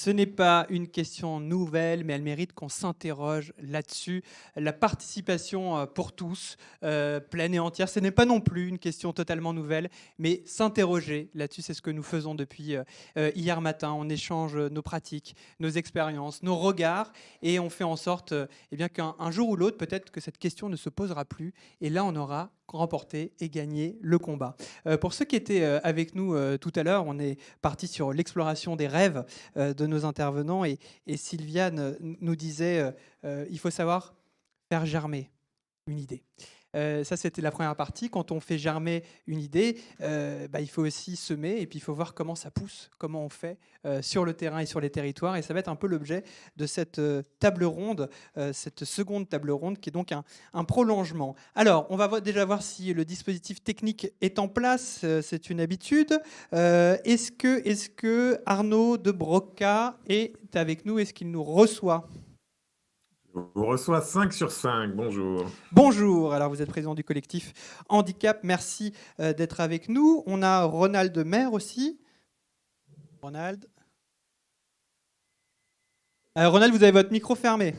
Ce n'est pas une question nouvelle, mais elle mérite qu'on s'interroge là-dessus. La participation pour tous, pleine et entière, ce n'est pas non plus une question totalement nouvelle, mais s'interroger là-dessus, c'est ce que nous faisons depuis hier matin. On échange nos pratiques, nos expériences, nos regards, et on fait en sorte eh bien, qu'un jour ou l'autre, peut-être que cette question ne se posera plus, et là, on aura remporté et gagné le combat. Pour ceux qui étaient avec nous tout à l'heure, on est parti sur l'exploration des rêves de nos intervenants. Et Sylviane nous disait il faut savoir faire germer une idée. Ça, c'était la première partie. Quand on fait germer une idée, il faut aussi semer et puis il faut voir comment ça pousse, comment on fait sur le terrain et sur les territoires. Et ça va être un peu l'objet de cette table ronde, cette seconde table ronde qui est donc un prolongement. Alors, on va déjà voir si le dispositif technique est en place. C'est une habitude. Est-ce que Arnaud de Broca est avec nous? Est-ce qu'il nous reçoit? On vous reçoit 5 sur 5. Bonjour. Bonjour, alors vous êtes président du collectif Handicap, merci d'être avec nous. On a Ronald Maire aussi. Ronald. Ronald, vous avez votre micro fermé.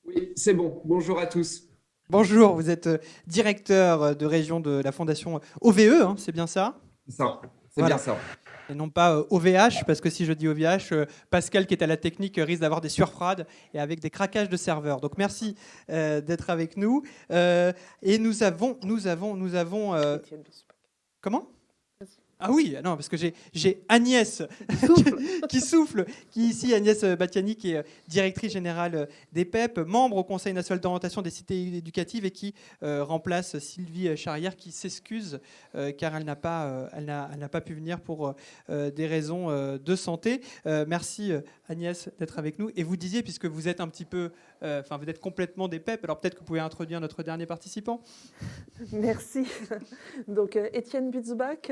Oui, c'est bon. Bonjour à tous. Bonjour, vous êtes directeur de région de la fondation OVE, hein, c'est bien ça? C'est ça, c'est bien Voilà. ça. Et non pas OVH, parce que si je dis OVH, Pascal qui est à la technique risque d'avoir des surfrades et avec des craquages de serveurs. Donc merci d'être avec nous. Et nous avons. Comment? Ah oui, non, parce que j'ai Agnès qui souffle, qui ici, Agnès Batiani, qui est directrice générale des PEP, membre au Conseil national d'orientation des cités éducatives et qui remplace Sylvie Charrière, qui s'excuse car elle n'a pas pu venir pour des raisons de santé. Merci Agnès d'être avec nous. Et vous disiez, puisque vous êtes un petit peu, vous êtes complètement des PEP, alors peut-être que vous pouvez introduire notre dernier participant. Merci. Donc, Étienne Butzbach,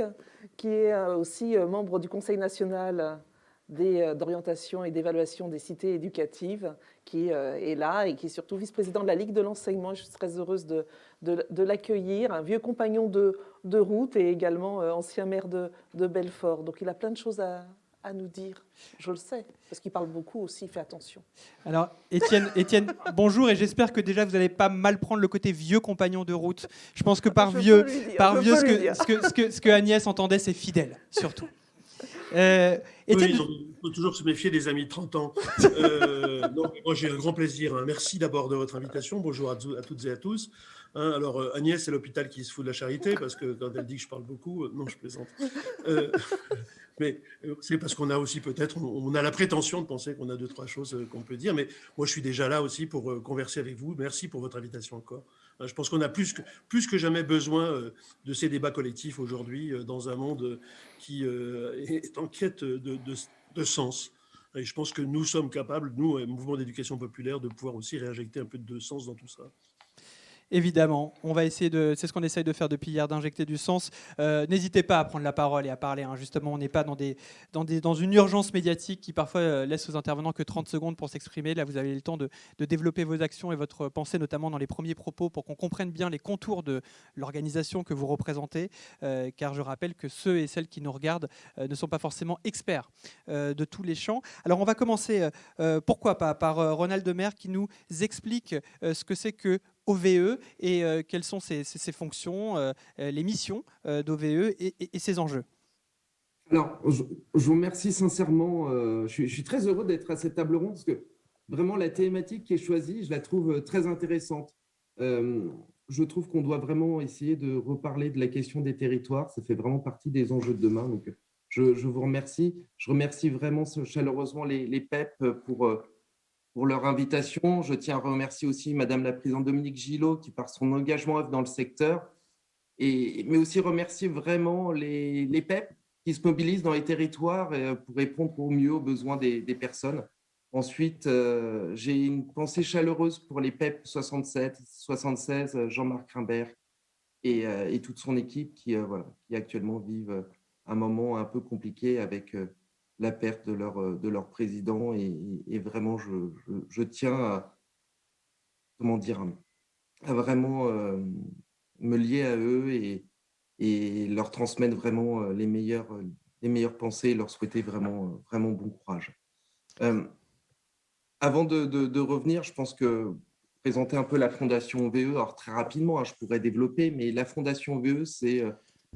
qui est aussi membre du Conseil national d'orientation et d'évaluation des cités éducatives, qui est là et qui est surtout vice-président de la Ligue de l'enseignement. Je suis très heureuse de l'accueillir, un vieux compagnon de route et également ancien maire de Belfort. Donc, il a plein de choses à nous dire. Je le sais, parce qu'il parle beaucoup aussi, il fait attention. Alors, Étienne, bonjour, et j'espère que déjà vous n'allez pas mal prendre le côté vieux compagnon de route. Je pense que par vieux, ce que Agnès entendait, c'est fidèle, surtout. Oui, donc, il faut toujours se méfier des amis de 30 ans. Moi, j'ai un grand plaisir. Merci d'abord de votre invitation. Bonjour à toutes et à tous. Alors, Agnès, c'est l'hôpital qui se fout de la charité, parce que quand elle dit que je parle beaucoup, non, je plaisante. Mais c'est parce qu'on a aussi peut-être, on a la prétention de penser qu'on a deux, trois choses qu'on peut dire. Mais moi, je suis déjà là aussi pour converser avec vous. Merci pour votre invitation encore. Je pense qu'on a plus que jamais besoin de ces débats collectifs aujourd'hui dans un monde qui est en quête de sens. Et je pense que nous sommes capables, nous, mouvement d'éducation populaire, de pouvoir aussi réinjecter un peu de sens dans tout ça. Évidemment, on va essayer c'est ce qu'on essaye de faire depuis hier, d'injecter du sens. N'hésitez pas à prendre la parole et à parler. Justement, on n'est pas dans une urgence médiatique qui parfois laisse aux intervenants que 30 secondes pour s'exprimer. Là, vous avez le temps de développer vos actions et votre pensée, notamment dans les premiers propos, pour qu'on comprenne bien les contours de l'organisation que vous représentez. Car je rappelle que ceux et celles qui nous regardent ne sont pas forcément experts de tous les champs. Alors, on va commencer, pourquoi pas, par Ronald Maire qui nous explique ce que c'est que OVE et quelles sont ses fonctions, les missions d'OVE et ses enjeux. Alors, je vous remercie sincèrement. Je suis très heureux d'être à cette table ronde parce que vraiment la thématique qui est choisie, je la trouve très intéressante. Je trouve qu'on doit vraiment essayer de reparler de la question des territoires. Ça fait vraiment partie des enjeux de demain. Donc, je vous remercie. Je remercie vraiment chaleureusement les PEP pour leur invitation. Je tiens à remercier aussi Madame la Présidente Dominique Gillot qui, par son engagement, œuvre dans le secteur, mais aussi remercier vraiment les PEP qui se mobilisent dans les territoires pour répondre au mieux aux besoins des personnes. Ensuite, j'ai une pensée chaleureuse pour les PEP 67, 76, Jean-Marc Rimbert et toute son équipe qui actuellement vivent un moment un peu compliqué avec la perte de leur président. Et vraiment, je tiens à vraiment me lier à eux et leur transmettre vraiment les meilleures pensées et leur souhaiter vraiment bon courage. Euh, Avant de revenir, je pense que présenter un peu la Fondation VE, alors très rapidement, hein, je pourrais développer, mais la Fondation VE, c'est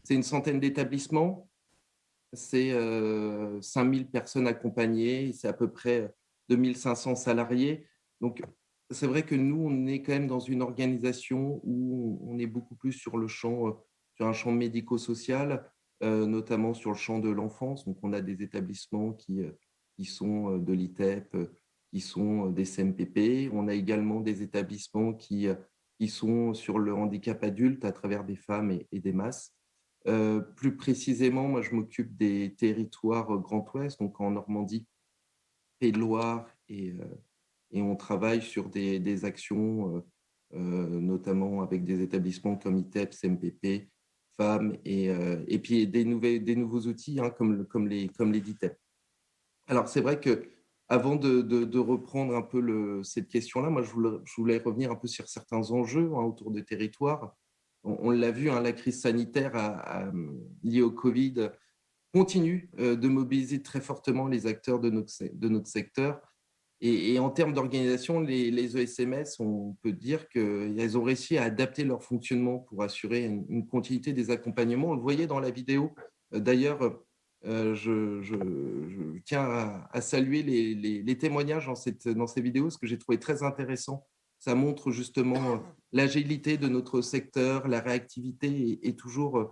une centaine d'établissements, c'est 5000 personnes accompagnées, c'est à peu près 2500 salariés. Donc, c'est vrai que nous, on est quand même dans une organisation où on est beaucoup plus sur sur un champ médico-social, notamment sur le champ de l'enfance. Donc, on a des établissements qui sont de l'ITEP, qui sont des CMPP. On a également des établissements qui sont sur le handicap adulte à travers des femmes et des masses. Plus précisément, moi, je m'occupe des territoires Grand Ouest, donc en Normandie, Pays de Loire, et on travaille sur des actions, notamment avec des établissements comme ITEP, CMPP, femmes, et puis des nouveaux outils hein, comme les DITEP. Alors, c'est vrai que avant de reprendre un peu cette question-là, moi, je voulais revenir un peu sur certains enjeux hein, autour des territoires. On l'a vu, hein, la crise sanitaire liée au Covid continue de mobiliser très fortement les acteurs de notre secteur. Et en termes d'organisation, les ESMS, on peut dire qu'elles ont réussi à adapter leur fonctionnement pour assurer une continuité des accompagnements. On le voyait dans la vidéo. D'ailleurs, je tiens à saluer les témoignages dans ces vidéos, ce que j'ai trouvé très intéressant. Ça montre justement l'agilité de notre secteur, la réactivité et toujours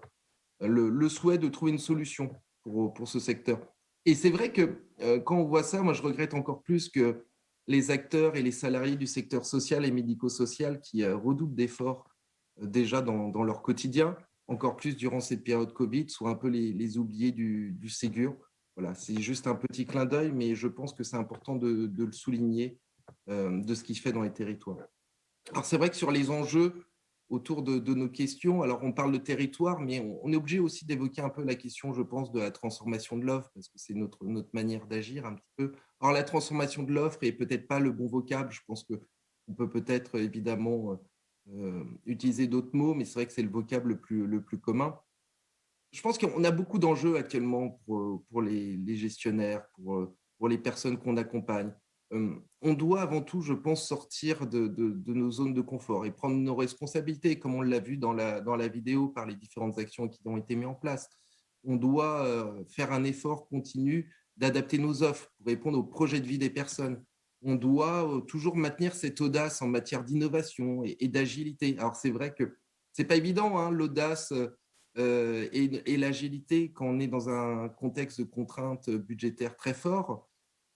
le souhait de trouver une solution pour ce secteur. Et c'est vrai que quand on voit ça, moi je regrette encore plus que les acteurs et les salariés du secteur social et médico-social qui redoublent d'efforts déjà dans leur quotidien, encore plus durant cette période Covid, soient un peu les oubliés du Ségur. Voilà, c'est juste un petit clin d'œil, mais je pense que c'est important de le souligner de ce qu'il fait dans les territoires. Alors, c'est vrai que sur les enjeux autour de nos questions, alors on parle de territoire, mais on est obligé aussi d'évoquer un peu la question, je pense, de la transformation de l'offre, parce que c'est notre manière d'agir un petit peu. Alors, la transformation de l'offre est peut-être pas le bon vocable. Je pense qu'on peut peut-être évidemment utiliser d'autres mots, mais c'est vrai que c'est le vocable le plus commun. Je pense qu'on a beaucoup d'enjeux actuellement pour les gestionnaires, pour les personnes qu'on accompagne. On doit avant tout, je pense, sortir de nos zones de confort et prendre nos responsabilités, comme on l'a vu dans la vidéo par les différentes actions qui ont été mises en place. On doit faire un effort continu d'adapter nos offres pour répondre aux projets de vie des personnes. On doit toujours maintenir cette audace en matière d'innovation et d'agilité. Alors, c'est vrai que c'est pas évident, hein, l'audace et l'agilité quand on est dans un contexte de contraintes budgétaires très fort.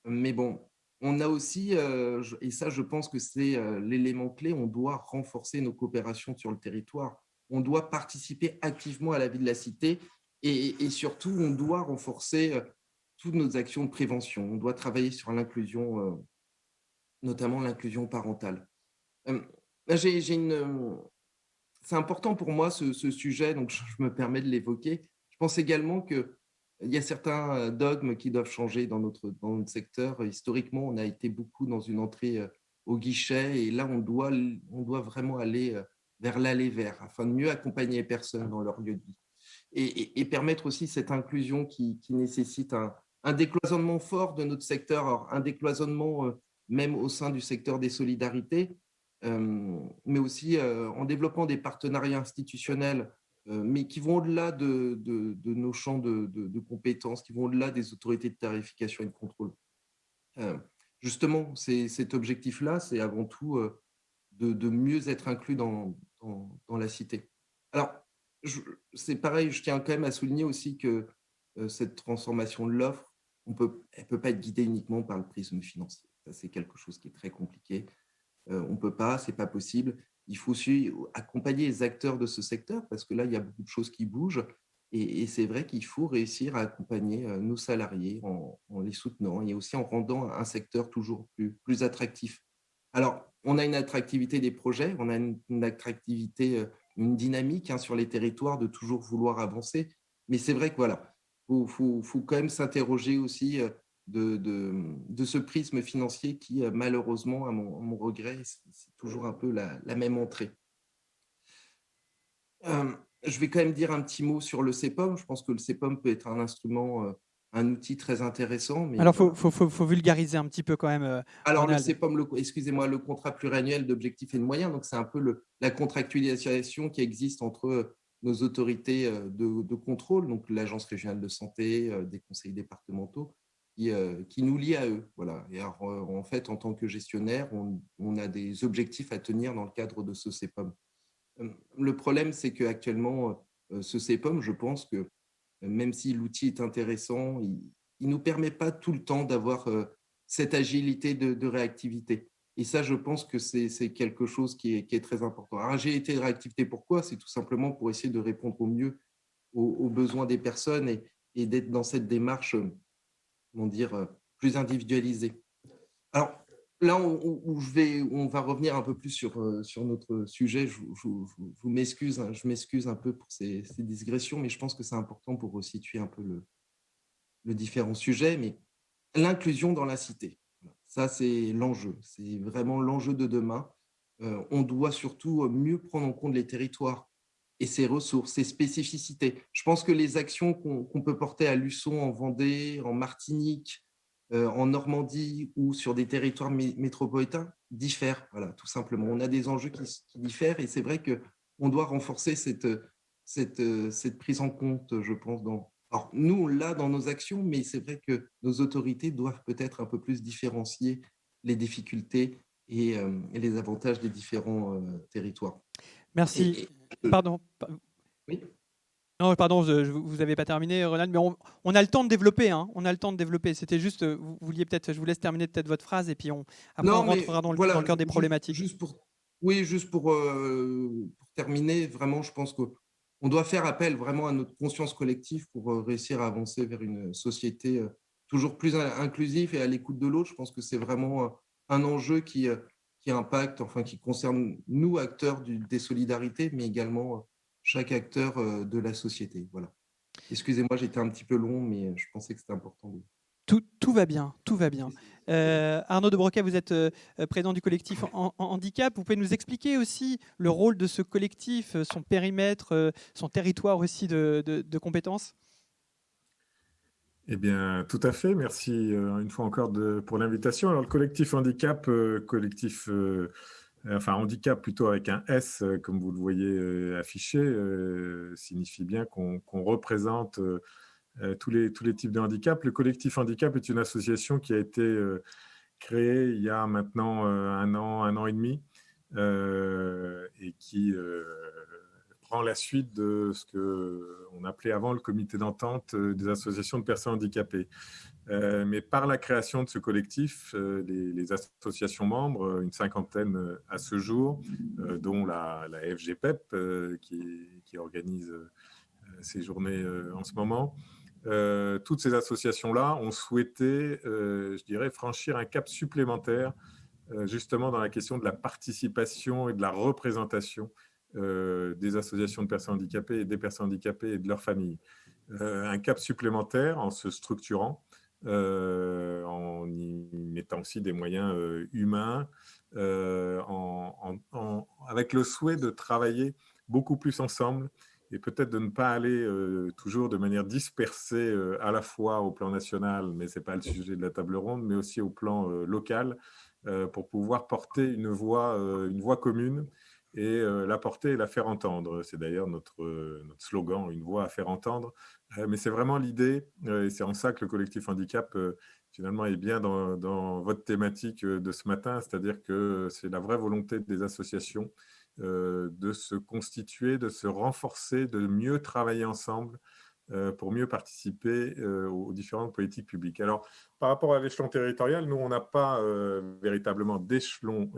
Mais bon, on a aussi, et ça je pense que c'est l'élément clé, on doit renforcer nos coopérations sur le territoire. On doit participer activement à la vie de la cité et surtout, on doit renforcer toutes nos actions de prévention. On doit travailler sur l'inclusion, notamment l'inclusion parentale. Euh, j'ai c'est important pour moi ce sujet, donc je me permets de l'évoquer. Je pense également qu'il y a certains dogmes qui doivent changer dans notre secteur. Historiquement, on a été beaucoup dans une entrée au guichet et là, on doit vraiment aller vers l'aller vers afin de mieux accompagner les personnes dans leur lieu de vie et permettre aussi cette inclusion qui nécessite un décloisonnement fort de notre secteur, alors, un décloisonnement même au sein du secteur des solidarités, mais aussi en développant des partenariats institutionnels, mais qui vont au-delà de nos champs de compétences, qui vont au-delà des autorités de tarification et de contrôle. Euh, Justement, cet objectif-là, c'est avant tout de mieux être inclus dans la cité. Alors, c'est pareil, je tiens quand même à souligner aussi que cette transformation de l'offre, elle ne peut pas être guidée uniquement par le prisme financier. Ça, c'est quelque chose qui est très compliqué. On ne peut pas, ce n'est pas possible. Il faut aussi accompagner les acteurs de ce secteur parce que là, il y a beaucoup de choses qui bougent. Et c'est vrai qu'il faut réussir à accompagner nos salariés en les soutenant et aussi en rendant un secteur toujours plus attractif. Alors, on a une attractivité des projets, on a une attractivité, une dynamique hein, sur les territoires de toujours vouloir avancer. Mais c'est vrai que voilà, faut quand même s'interroger aussi de ce prisme financier qui, malheureusement, à mon regret, c'est toujours un peu la même entrée. Je vais quand même dire un petit mot sur le CEPOM. Je pense que le CEPOM peut être un instrument un outil très intéressant. Mais Alors, voilà. faut vulgariser un petit peu quand même, Alors, le Ronald. CPOM, excusez-moi, le contrat pluriannuel d'objectifs et de moyens, donc c'est un peu la contractualisation qui existe entre nos autorités de contrôle, donc l'Agence régionale de santé, des conseils départementaux, qui nous lie à eux. Voilà. Et alors, en fait, en tant que gestionnaire, on a des objectifs à tenir dans le cadre de ce CPOM. Le problème, c'est qu'actuellement, ce CPOM, je pense que même si l'outil est intéressant, il ne nous permet pas tout le temps d'avoir cette agilité de réactivité. Et ça, je pense que c'est quelque chose qui est très important. Alors, agilité de réactivité, pourquoi? C'est tout simplement pour essayer de répondre au mieux aux besoins des personnes et d'être dans cette démarche, comment dire, plus individualisée. Alors, là, on va revenir un peu plus sur notre sujet. Je m'excuse, hein, je m'excuse un peu pour ces digressions, mais je pense que c'est important pour resituer un peu le différent sujet. Mais l'inclusion dans la cité, ça, c'est l'enjeu. C'est vraiment l'enjeu de demain. On doit surtout mieux prendre en compte les territoires et ses ressources, ses spécificités. Je pense que les actions qu'on peut porter à Luçon, en Vendée, en Martinique, en Normandie ou sur des territoires métropolitains diffèrent, voilà, tout simplement. On a des enjeux qui diffèrent et c'est vrai qu'on doit renforcer cette prise en compte, je pense. Alors, nous, on l'a dans nos actions, mais c'est vrai que nos autorités doivent peut-être un peu plus différencier les difficultés et les avantages des différents territoires. Merci. Et Pardon. oui. Non, pardon, vous n'avez pas terminé, Ronald, mais on a le temps de développer. Hein, on a le temps de développer. C'était juste, vous vouliez peut-être, je vous laisse terminer peut-être votre phrase et puis après on Non, mais rentrera dans voilà, le cœur des problématiques. juste pour, oui, juste pour terminer, vraiment, je pense qu'on doit faire appel vraiment à notre conscience collective pour réussir à avancer vers une société toujours plus inclusive et à l'écoute de l'autre. Je pense que c'est vraiment un enjeu qui impacte, enfin, qui concerne nous, acteurs des solidarités, mais également chaque acteur de la société. Voilà. Excusez-moi, j'étais un petit peu long, mais je pensais que c'était important. Tout va bien, tout va bien. Arnaud de Broca, vous êtes président du collectif Handicap. Vous pouvez nous expliquer aussi le rôle de ce collectif, son périmètre, son territoire aussi de compétences? Eh bien, tout à fait. Merci une fois encore pour l'invitation. Alors, le collectif handicap, enfin handicap plutôt avec un S, comme vous le voyez affiché, signifie bien qu'on représente tous les types de handicap. Le collectif handicap est une association qui a été créée il y a maintenant un an et demi, et qui prend la suite de ce qu'on appelait avant le comité d'entente des associations de personnes handicapées. Mais par la création de ce collectif, les associations membres, une cinquantaine à ce jour, dont la FGPEP qui organise ces journées en ce moment, toutes ces associations-là ont souhaité, je dirais, franchir un cap supplémentaire justement dans la question de la participation et de la représentation des associations de personnes handicapées et des personnes handicapées et de leurs familles. Un cap supplémentaire en se structurant, en y mettant aussi des moyens humains, avec le souhait de travailler beaucoup plus ensemble et peut-être de ne pas aller toujours de manière dispersée à la fois au plan national, mais ce n'est pas le sujet de la table ronde, mais aussi au plan local, pour pouvoir porter une voix commune et la porter et la faire entendre. C'est d'ailleurs notre slogan, une voix à faire entendre. Mais c'est vraiment l'idée, et c'est en ça que le collectif handicap, finalement, est bien dans votre thématique de ce matin, c'est-à-dire que c'est la vraie volonté des associations de se constituer, de se renforcer, de mieux travailler ensemble pour mieux participer aux différentes politiques publiques. Alors, par rapport à l'échelon territorial, nous, on n'a pas véritablement d'échelon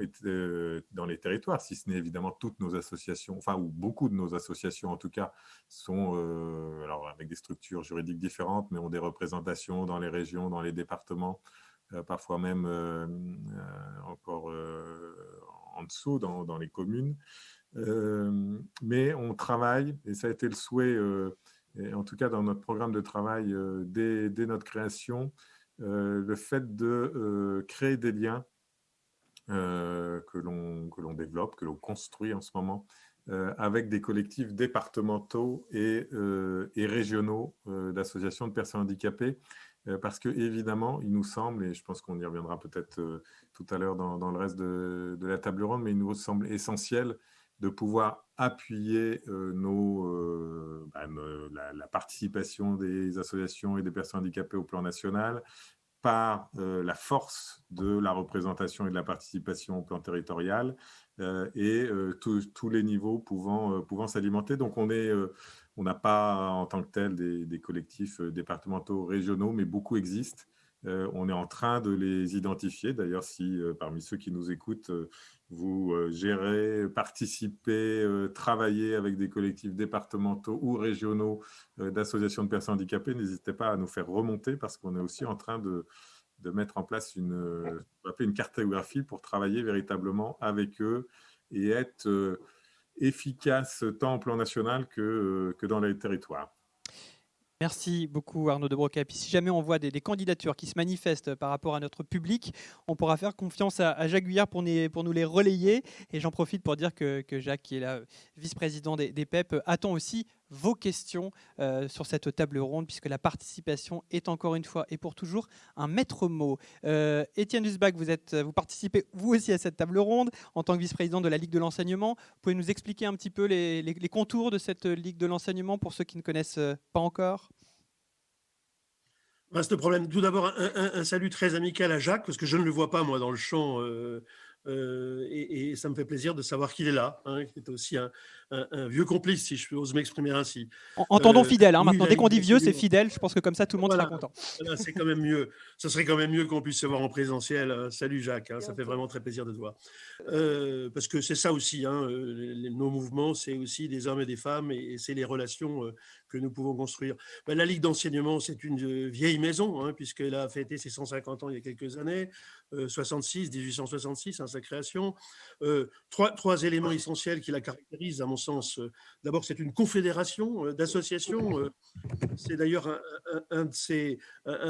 dans les territoires, si ce n'est évidemment toutes nos associations, enfin, ou beaucoup de nos associations en tout cas, sont alors, avec des structures juridiques différentes, mais ont des représentations dans les régions, dans les départements, parfois même encore en dessous, dans les communes. Mais on travaille, et ça a été le souhait, et en tout cas dans notre programme de travail dès notre création, le fait de créer des liens que l'on développe, que l'on construit en ce moment avec des collectifs départementaux et régionaux d'associations de personnes handicapées. Parce que évidemment, il nous semble, et je pense qu'on y reviendra peut-être tout à l'heure dans le reste de la table ronde, mais il nous semble essentiel de pouvoir appuyer la participation des associations et des personnes handicapées au plan national par la force de la représentation et de la participation au plan territorial et tous les niveaux pouvant s'alimenter. Donc on n'a pas en tant que tel des collectifs départementaux, régionaux, mais beaucoup existent. On est en train de les identifier. D'ailleurs, si parmi ceux qui nous écoutent, vous gérez, participez, travaillez avec des collectifs départementaux ou régionaux d'associations de personnes handicapées, n'hésitez pas à nous faire remonter parce qu'on est aussi en train de mettre en place une cartographie pour travailler véritablement avec eux et être efficace tant au plan national que dans les territoires. Merci beaucoup Arnaud de Broca. Et puis si jamais on voit des candidatures qui se manifestent par rapport à notre public, on pourra faire confiance à Jacques Guyard pour nous les relayer. Et j'en profite pour dire que Jacques, qui est là, vice-président des PEP, attend aussi vos questions sur cette table ronde, puisque la participation est encore une fois et pour toujours un maître mot. Étienne Dusbach, vous participez vous aussi à cette table ronde en tant que vice-président de la Ligue de l'enseignement. Vous pouvez nous expliquer un petit peu les contours de cette Ligue de l'enseignement pour ceux qui ne connaissent pas encore? Vaste problème. Tout d'abord, un salut très amical à Jacques, parce que je ne le vois pas, moi, dans le champ. Et ça me fait plaisir de savoir qu'il est là, hein, qui est aussi un vieux complice, si je ose m'exprimer ainsi. Entendons fidèle, hein, oui, maintenant. la Dès qu'on Ligue dit vieux, c'est d'enseignement. fidèle. Je pense que comme ça, tout le monde Voilà, sera content. voilà, c'est quand même mieux. Ce serait quand même mieux qu'on puisse se voir en présentiel. Salut Jacques, hein, ça fait Bientôt. vraiment très plaisir de te voir. Parce que c'est ça aussi, hein, nos mouvements, c'est aussi des hommes et des femmes et c'est les relations que nous pouvons construire. Ben, la Ligue d'enseignement, c'est une vieille maison, hein, puisqu'elle a fêté ses 150 ans il y a quelques années, 1866, hein, sa création. Trois éléments essentiels qui la caractérisent, à mon sens. D'abord, c'est une confédération d'associations. C'est d'ailleurs un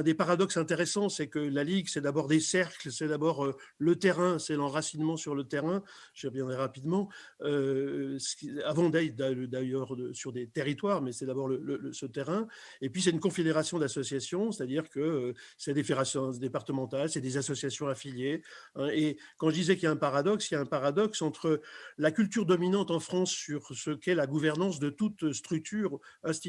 des paradoxes intéressants, c'est que la Ligue, c'est d'abord des cercles, c'est d'abord le terrain, c'est l'enracinement sur le terrain, j'y reviendrai rapidement, avant d'ailleurs sur des territoires, mais c'est d'abord ce terrain. Et puis c'est une confédération d'associations, c'est-à-dire que c'est des fédérations départementales, c'est des associations affiliées. Hein, et quand je disais qu'il y a un paradoxe, il y a un paradoxe entre la culture dominante en France sur ce qu'est la gouvernance de toute structure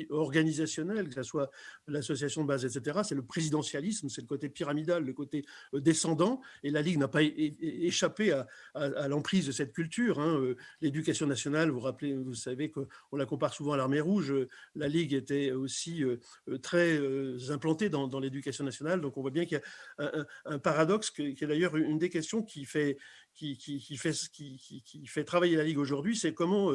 organisationnelle, que ce soit l'association de base, etc. C'est le présidentialisme, c'est le côté pyramidal, le côté descendant, et la Ligue n'a pas échappé à l'emprise de cette culture. Hein. L'éducation nationale, vous savez qu'on la compare souvent à l'armée rouge, la Ligue était aussi très implantée dans l'éducation nationale, donc on voit bien qu'il y a un paradoxe qui est d'ailleurs une des questions qui fait travailler la Ligue aujourd'hui, c'est comment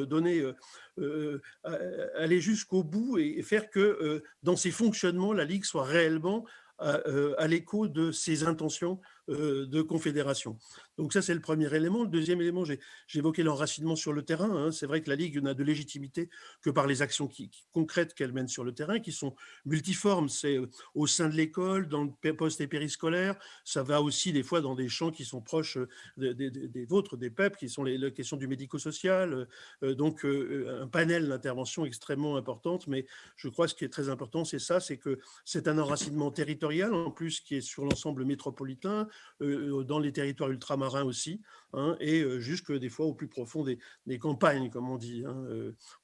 aller jusqu'au bout et faire que dans ses fonctionnements, la Ligue soit réellement à l'écho de ses intentions de confédération. Donc ça, c'est le premier élément. Le deuxième élément, j'évoquais l'enracinement sur le terrain. Hein. C'est vrai que la Ligue n'a de légitimité que par les actions concrètes qu'elle mène sur le terrain, qui sont multiformes. C'est au sein de l'école, dans le poste et périscolaire. Ça va aussi des fois dans des champs qui sont proches des vôtres, des PEP, qui sont les questions du médico-social. Donc un panel d'interventions extrêmement importante. Mais je crois que ce qui est très important, c'est ça, c'est que c'est un enracinement territorial, en plus, qui est sur l'ensemble métropolitain, dans les territoires ultramarins aussi, hein, et jusque des fois au plus profond des campagnes, comme on dit hein,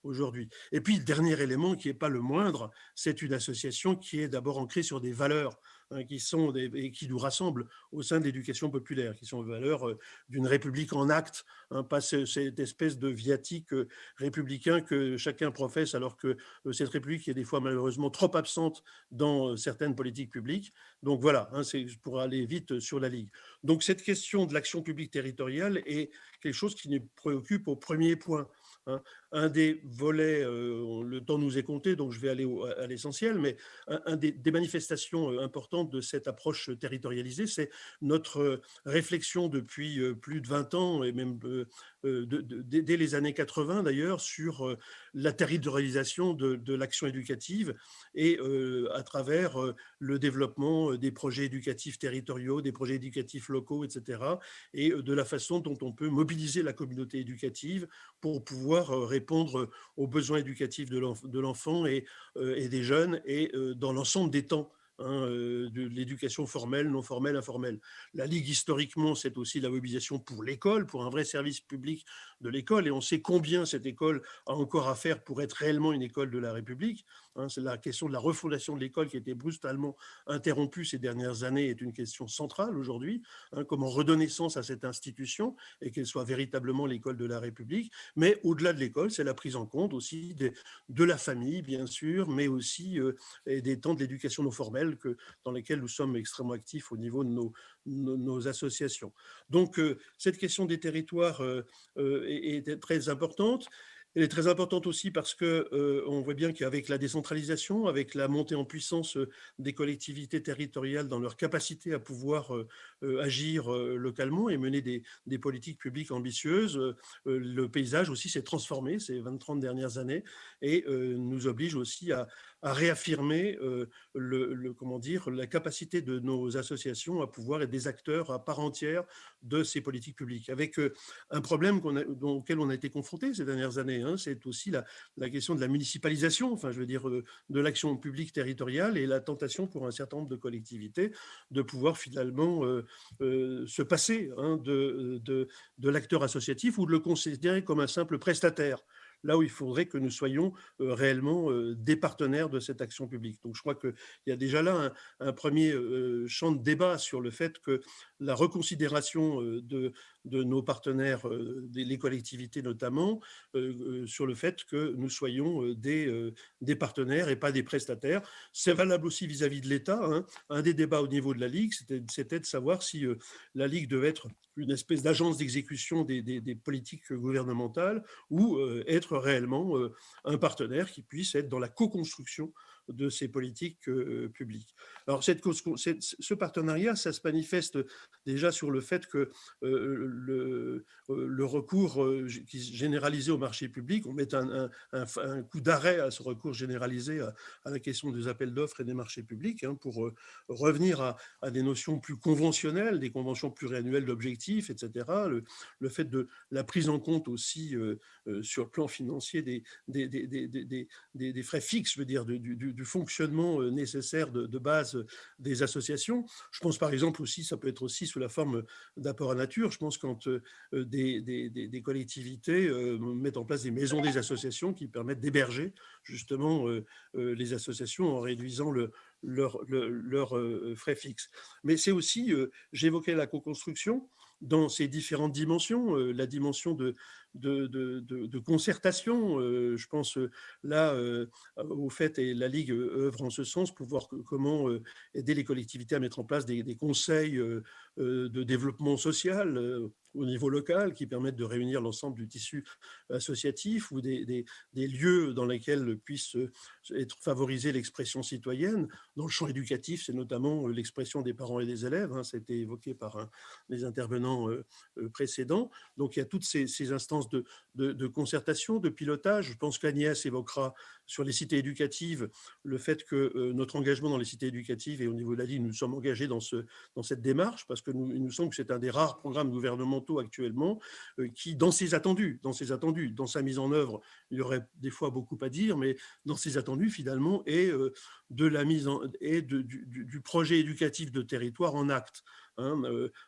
aujourd'hui. Et puis, le dernier élément, qui n'est pas le moindre, c'est une association qui est d'abord ancrée sur des valeurs hein, et qui nous rassemblent au sein de l'éducation populaire, qui sont les valeurs d'une république en acte, hein, pas cette espèce de viatique républicain que chacun professe, alors que cette république est des fois malheureusement trop absente dans certaines politiques publiques. Donc voilà, hein, c'est pour aller vite sur la Ligue. Donc cette question de l'action publique territoriale est quelque chose qui nous préoccupe au premier point. Hein. Un des volets, le temps nous est compté, donc je vais aller à l'essentiel, mais des manifestations importantes de cette approche territorialisée, c'est notre réflexion depuis plus de 20 ans, et même dès les années 80 d'ailleurs, sur la territorialisation de l'action éducative et à travers le développement des projets éducatifs territoriaux, des projets éducatifs locaux, etc. Et de la façon dont on peut mobiliser la communauté éducative pour pouvoir répondre aux besoins éducatifs de l'enfant et des jeunes et dans l'ensemble des temps de l'éducation formelle, non formelle, informelle. La Ligue, historiquement, c'est aussi la mobilisation pour l'école, pour un vrai service public de l'école, et on sait combien cette école a encore à faire pour être réellement une école de la République. C'est la question de la refondation de l'école qui a été brutalement interrompue ces dernières années est une question centrale aujourd'hui. Comment redonner sens à cette institution et qu'elle soit véritablement l'école de la République. Mais au-delà de l'école, c'est la prise en compte aussi de la famille, bien sûr, mais aussi des temps de l'éducation non formelle dans lesquels nous sommes extrêmement actifs au niveau de nos associations. Donc, cette question des territoires est très importante. Elle est très importante aussi parce qu'on voit bien qu'avec la décentralisation, avec la montée en puissance des collectivités territoriales dans leur capacité à pouvoir agir localement et mener des politiques publiques ambitieuses, le paysage aussi s'est transformé ces 20-30 dernières années et nous oblige aussi à réaffirmer comment dire, la capacité de nos associations à pouvoir être des acteurs à part entière de ces politiques publiques. Avec un problème auquel on a été confronté ces dernières années, c'est aussi la question de la municipalisation, enfin je veux dire de l'action publique territoriale et la tentation pour un certain nombre de collectivités de pouvoir finalement se passer de l'acteur associatif ou de le considérer comme un simple prestataire, là où il faudrait que nous soyons réellement des partenaires de cette action publique. Donc je crois qu'il y a déjà là un premier champ de débat sur le fait que la reconsidération de nos partenaires, les collectivités notamment, sur le fait que nous soyons des partenaires et pas des prestataires. C'est valable aussi vis-à-vis de l'État. Un des débats au niveau de la Ligue, c'était de savoir si la Ligue devait être une espèce d'agence d'exécution des politiques gouvernementales ou être réellement un partenaire qui puisse être dans la co-construction de ces politiques publiques. Alors ce partenariat, ça se manifeste déjà sur le fait que le recours qui est généralisé au marché public, on met un coup d'arrêt à ce recours généralisé à la question des appels d'offres et des marchés publics pour revenir à des notions plus conventionnelles, des conventions pluriannuelles d'objectifs, etc. Le fait de la prise en compte aussi sur le plan financier des frais fixes, je veux dire, du fonctionnement nécessaire de base des associations. Je pense par exemple aussi, ça peut être aussi sous la forme d'apport à nature. Je pense quand des collectivités mettent en place des maisons des associations qui permettent d'héberger justement les associations en réduisant leurs frais fixes. Mais c'est aussi, j'évoquais la co-construction, dans ses différentes dimensions, la dimension de concertation, je pense là au fait, et la Ligue œuvre en ce sens pour voir comment aider les collectivités à mettre en place des conseils de développement social au niveau local qui permettent de réunir l'ensemble du tissu associatif ou des lieux dans lesquels puisse être favorisée l'expression citoyenne. Dans le champ éducatif, c'est notamment l'expression des parents et des élèves, ça a été évoqué par les intervenants précédents. Donc il y a toutes ces instances de concertation, de pilotage. Je pense qu'Agnès évoquera sur les cités éducatives le fait que notre engagement dans les cités éducatives et au niveau de la Ligue, nous sommes engagés dans cette démarche parce que il nous semble que c'est un des rares programmes gouvernementaux actuellement qui, dans ses attendus, dans sa mise en œuvre, il y aurait des fois beaucoup à dire, mais dans ses attendus finalement, est de la mise en et du projet éducatif de territoire en acte.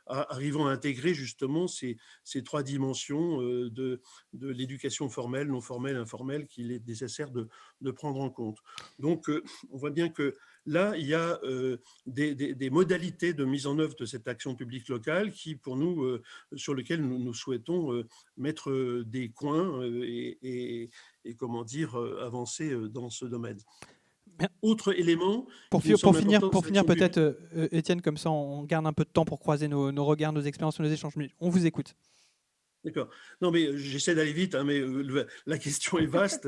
Arrivant à intégrer justement ces trois dimensions de l'éducation formelle, non formelle, informelle qu'il est nécessaire de prendre en compte. Donc, on voit bien que là, il y a des modalités de mise en œuvre de cette action publique locale qui, pour nous, sur lesquelles nous souhaitons mettre des coins et comment dire, avancer dans ce domaine. Autre élément. Pour finir peut-être, Étienne, comme ça on garde un peu de temps pour croiser nos regards, nos expériences, nos échanges. Mais on vous écoute. D'accord. Non, mais j'essaie d'aller vite, mais la question est vaste.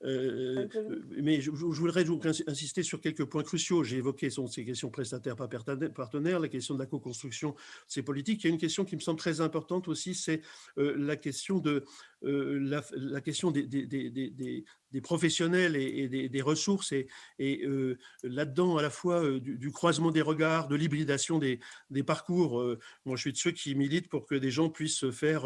Mais je voudrais donc insister sur quelques points cruciaux. J'ai évoqué ces questions prestataires, pas partenaires, la question de la co-construction de ces politiques. Il y a une question qui me semble très importante aussi, c'est la question la question des professionnels et des ressources et là-dedans à la fois du croisement des regards, de l'hybridation des parcours. Moi, je suis de ceux qui militent pour que des gens puissent faire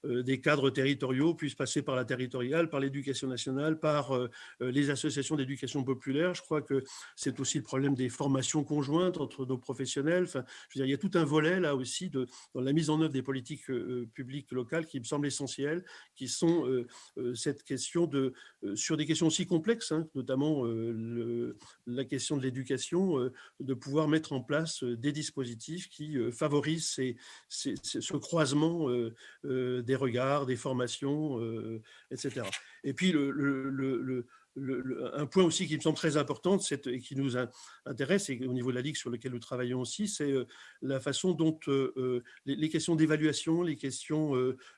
des cadres territoriaux, puissent passer par la territoriale, par l'éducation nationale, par les associations d'éducation populaire. Je crois que c'est aussi le problème des formations conjointes entre nos professionnels. Enfin, je veux dire, il y a tout un volet là aussi dans la mise en œuvre des politiques publiques locales qui me semble essentiel, qui sont cette question sur des questions aussi complexes, hein, notamment la question de l'éducation, de pouvoir mettre en place des dispositifs qui favorisent ce croisement des regards, des formations, etc. Et puis, un point aussi qui me semble très important et qui nous intéresse, et au niveau de la Ligue sur lequel nous travaillons aussi, c'est la façon dont les questions d'évaluation, les questions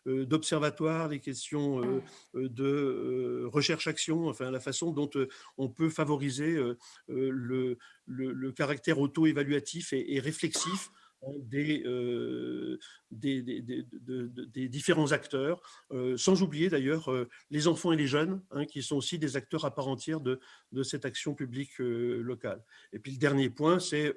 d'observatoire, les questions de recherche-action, enfin la façon dont on peut favoriser le caractère auto-évaluatif et réflexif des différents acteurs, sans oublier d'ailleurs les enfants et les jeunes, hein, qui sont aussi des acteurs à part entière de cette action publique locale. Et puis le dernier point, c'est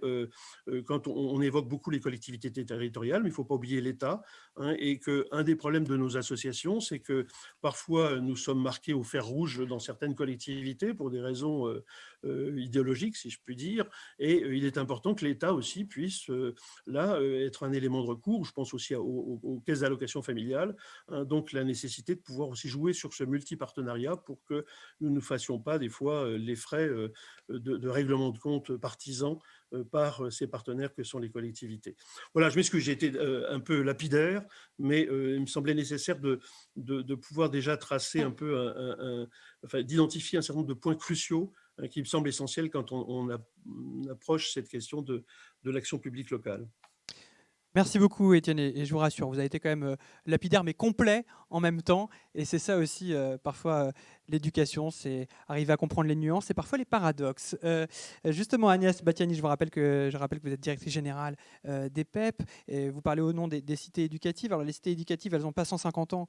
quand on évoque beaucoup les collectivités territoriales, mais il ne faut pas oublier l'État, hein, et qu'un des problèmes de nos associations, c'est que parfois nous sommes marqués au fer rouge dans certaines collectivités pour des raisons idéologiques, si je puis dire, et il est important que l'État aussi puisse là, être un élément de recours. Je pense aussi aux caisses d'allocation familiale, hein, donc la nécessité de pouvoir aussi jouer sur ce multi-partenariat pour que nous ne fassions pas des fois les frais de règlement de compte partisans par ces partenaires que sont les collectivités. Voilà, je m'excuse, j'ai été un peu lapidaire, mais il me semblait nécessaire de pouvoir déjà tracer un peu, enfin, d'identifier un certain nombre de points cruciaux qui me semblent essentiels quand on approche cette question de l'action publique locale. Merci beaucoup, Étienne, et je vous rassure, vous avez été quand même lapidaire, mais complet en même temps. Et c'est ça aussi, parfois, l'éducation, c'est arriver à comprendre les nuances et parfois les paradoxes. Justement, Agnès Batiani, je rappelle que vous êtes directrice générale des PEP, et vous parlez au nom des cités éducatives. Alors, les cités éducatives, elles n'ont pas 150 ans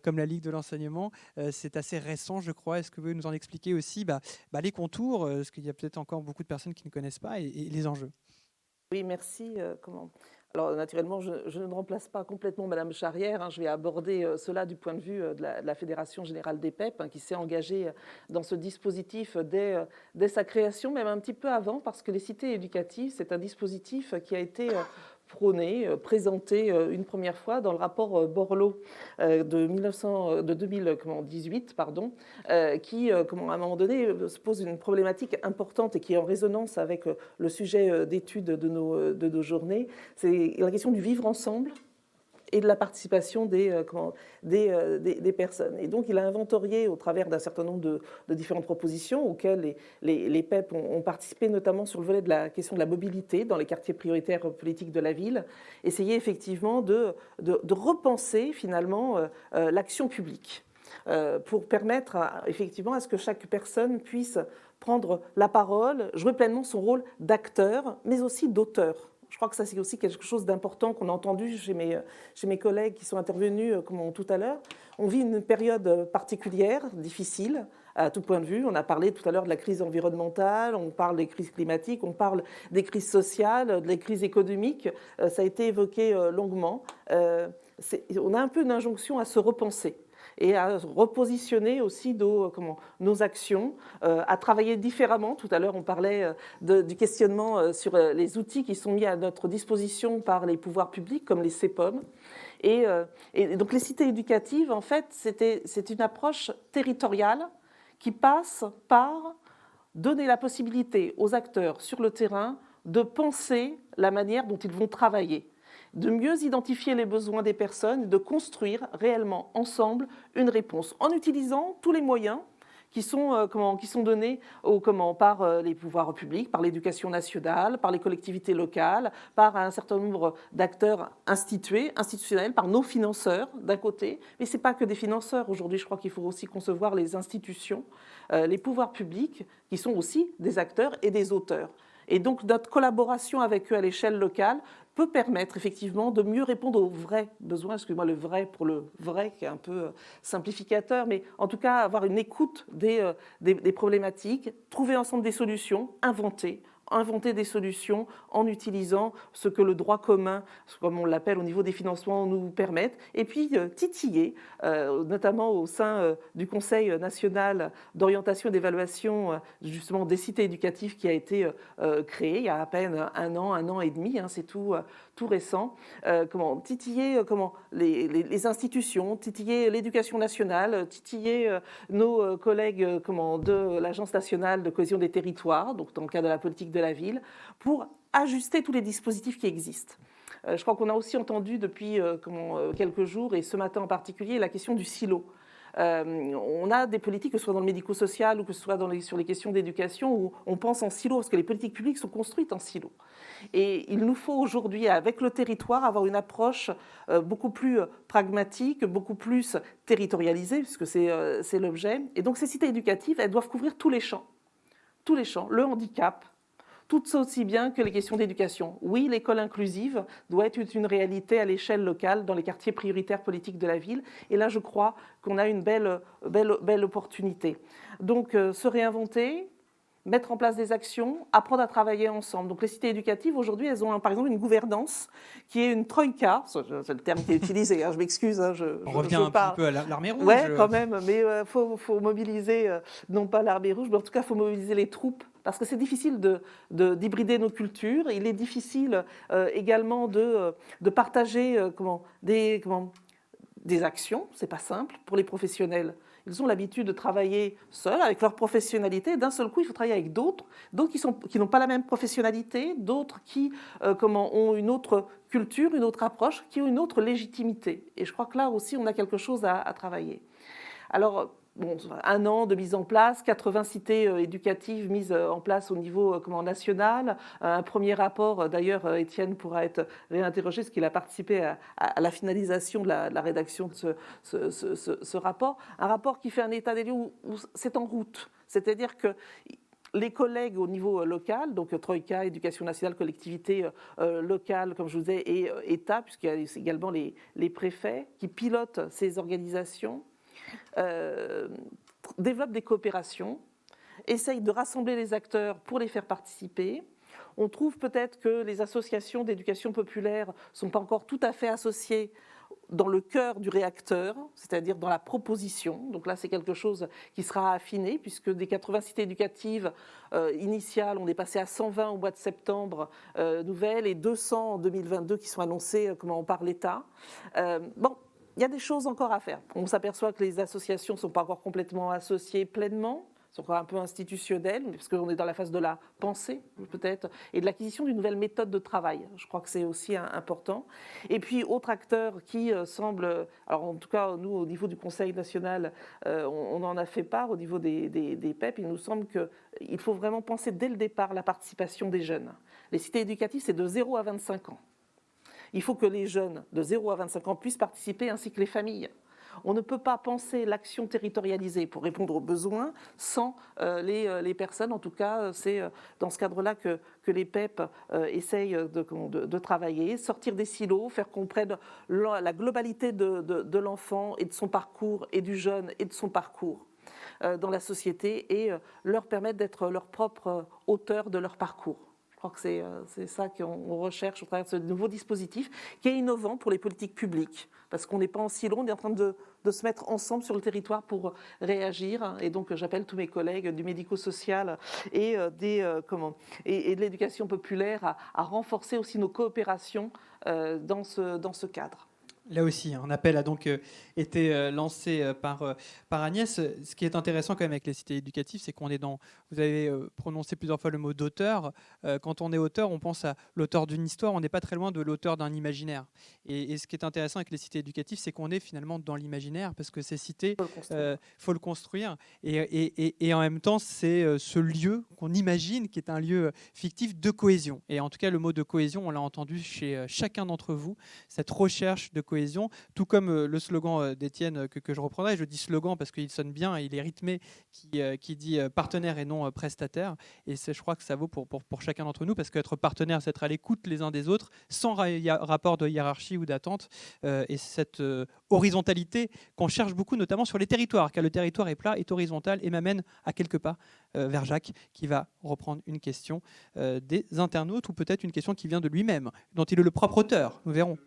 comme la Ligue de l'enseignement. C'est assez récent, je crois. Est-ce que vous pouvez nous en expliquer aussi les contours, parce qu'il y a peut-être encore beaucoup de personnes qui ne connaissent pas, et les enjeux? Oui, merci. Alors, naturellement, je ne remplace pas complètement Madame Charrière, hein. Je vais aborder cela du point de vue de la Fédération générale des PEP, hein, qui s'est engagée dans ce dispositif dès sa création, même un petit peu avant, parce que les cités éducatives, c'est un dispositif qui a été prôné, présenté une première fois dans le rapport Borloo de 2018, pardon, qui, à un moment donné, se pose une problématique importante et qui est en résonance avec le sujet d'étude de nos journées. C'est la question du vivre ensemble et de la participation des personnes. Et donc, il a inventorié au travers d'un certain nombre de différentes propositions auxquelles les PEP ont participé, notamment sur le volet de la question de la mobilité dans les quartiers prioritaires politiques de la ville, essayer effectivement de repenser finalement l'action publique pour permettre effectivement à ce que chaque personne puisse prendre la parole, jouer pleinement son rôle d'acteur, mais aussi d'auteur. Je crois que ça, c'est aussi quelque chose d'important qu'on a entendu chez mes collègues qui sont intervenus tout à l'heure. On vit une période particulière, difficile, à tout point de vue. On a parlé tout à l'heure de la crise environnementale, on parle des crises climatiques, on parle des crises sociales, des crises économiques. Ça a été évoqué longuement. On a un peu une injonction à se repenser et à repositionner aussi nos actions, à travailler différemment. Tout à l'heure, on parlait du questionnement sur les outils qui sont mis à notre disposition par les pouvoirs publics, comme les CEPOM. Et donc, les cités éducatives, en fait, c'est une approche territoriale qui passe par donner la possibilité aux acteurs sur le terrain de penser la manière dont ils vont travailler, de mieux identifier les besoins des personnes, de construire réellement ensemble une réponse en utilisant tous les moyens qui sont donnés par les pouvoirs publics, par l'éducation nationale, par les collectivités locales, par un certain nombre d'acteurs institutionnels, par nos financeurs d'un côté. Mais ce n'est pas que des financeurs. Aujourd'hui, je crois qu'il faut aussi concevoir les institutions, les pouvoirs publics, qui sont aussi des acteurs et des auteurs. Et donc, notre collaboration avec eux à l'échelle locale peut permettre effectivement de mieux répondre aux vrais besoins, excusez-moi le vrai pour le vrai qui est un peu simplificateur, mais en tout cas avoir une écoute des problématiques, trouver ensemble des solutions, inventer des solutions en utilisant ce que le droit commun, comme on l'appelle au niveau des financements, nous permettent, et puis titiller, notamment au sein du Conseil national d'orientation et d'évaluation justement des cités éducatives qui a été créé il y a à peine un an et demi, c'est tout récent, titiller les institutions, titiller l'éducation nationale, titiller nos collègues de l'Agence nationale de cohésion des territoires, donc dans le cadre de la politique de la ville, pour ajuster tous les dispositifs qui existent. Je crois qu'on a aussi entendu depuis quelques jours, et ce matin en particulier, la question du silo. On a des politiques, que ce soit dans le médico-social ou que ce soit sur les questions d'éducation, où on pense en silo, parce que les politiques publiques sont construites en silo. Et il nous faut aujourd'hui, avec le territoire, avoir une approche beaucoup plus pragmatique, beaucoup plus territorialisée, puisque c'est l'objet. Et donc ces cités éducatives, elles doivent couvrir tous les champs, le handicap, tout ça aussi bien que les questions d'éducation. Oui, l'école inclusive doit être une réalité à l'échelle locale dans les quartiers prioritaires politiques de la ville. Et là, je crois qu'on a une belle opportunité. Donc, se réinventer, mettre en place des actions, apprendre à travailler ensemble. Donc les cités éducatives, aujourd'hui, elles ont par exemple une gouvernance qui est une troïka, c'est le terme qui est utilisé, je m'excuse. On revient un petit peu à l'armée rouge. Oui, quand même, mais faut mobiliser, non pas l'armée rouge, mais en tout cas, il faut mobiliser les troupes, parce que c'est difficile d'hybrider nos cultures. Il est difficile également de partager des actions, c'est pas simple pour les professionnels. Ils ont l'habitude de travailler seuls, avec leur professionnalité. D'un seul coup, il faut travailler avec d'autres qui n'ont pas la même professionnalité, d'autres qui ont une autre culture, une autre approche, qui ont une autre légitimité. Et je crois que là aussi, on a quelque chose à travailler. Alors, un an de mise en place, 80 cités éducatives mises en place au niveau national. Un premier rapport, d'ailleurs, Étienne pourra être réinterrogé, parce qu'il a participé à la finalisation de la rédaction de ce rapport. Un rapport qui fait un état des lieux où c'est en route. C'est-à-dire que les collègues au niveau local, donc Troïka, Éducation nationale, collectivité locale, comme je vous disais, et État, puisqu'il y a également les préfets qui pilotent ces organisations, développent des coopérations, essayent de rassembler les acteurs pour les faire participer. On trouve peut-être que les associations d'éducation populaire ne sont pas encore tout à fait associées dans le cœur du réacteur, c'est-à-dire dans la proposition. Donc là, c'est quelque chose qui sera affiné, puisque des 80 cités éducatives initiales, on est passé à 120 au mois de septembre nouvelles, et 200 en 2022 qui sont annoncées par l'État. Il y a des choses encore à faire. On s'aperçoit que les associations ne sont pas encore complètement associées pleinement, sont encore un peu institutionnelles, parce qu'on est dans la phase de la pensée, peut-être, et de l'acquisition d'une nouvelle méthode de travail. Je crois que c'est aussi important. Et puis, autre acteur qui semble, alors en tout cas, nous, au niveau du Conseil national, on en a fait part, au niveau des PEP, il nous semble qu'il faut vraiment penser dès le départ la participation des jeunes. Les cités éducatives, c'est de 0 à 25 ans. Il faut que les jeunes de 0 à 25 ans puissent participer, ainsi que les familles. On ne peut pas penser l'action territorialisée pour répondre aux besoins sans les personnes. En tout cas, c'est dans ce cadre-là que les PEP essayent de travailler, sortir des silos, faire qu'on prenne la globalité de l'enfant et de son parcours, et du jeune et de son parcours dans la société, et leur permettre d'être leur propre auteur de leur parcours. Je crois que c'est ça qu'on recherche au travers de ce nouveau dispositif qui est innovant pour les politiques publiques, parce qu'on n'est pas en silo, on est en train de se mettre ensemble sur le territoire pour réagir. Et donc j'appelle tous mes collègues du médico-social et de l'éducation populaire à renforcer aussi nos coopérations dans ce cadre. Là aussi, un appel a donc été lancé par Agnès. Ce qui est intéressant quand même avec les cités éducatives, c'est qu'on est dans... Vous avez prononcé plusieurs fois le mot d'auteur. Quand on est auteur, on pense à l'auteur d'une histoire. On n'est pas très loin de l'auteur d'un imaginaire. Et ce qui est intéressant avec les cités éducatives, c'est qu'on est finalement dans l'imaginaire, parce que ces cités, faut le construire. Et en même temps, c'est ce lieu qu'on imagine, qui est un lieu fictif de cohésion. Et en tout cas, le mot de cohésion, on l'a entendu chez chacun d'entre vous, cette recherche de cohésion cohésion, tout comme le slogan d'Étienne que je reprendrai. Je dis slogan parce qu'il sonne bien, il est rythmé, qui dit partenaire et non prestataire. Et je crois que ça vaut pour chacun d'entre nous, parce qu'être partenaire, c'est être à l'écoute les uns des autres, sans rapport de hiérarchie ou d'attente. Et cette horizontalité qu'on cherche beaucoup, notamment sur les territoires, car le territoire est plat, est horizontal, et m'amène à quelques pas vers Jacques, qui va reprendre une question des internautes, ou peut-être une question qui vient de lui-même, dont il est le propre auteur. Nous verrons.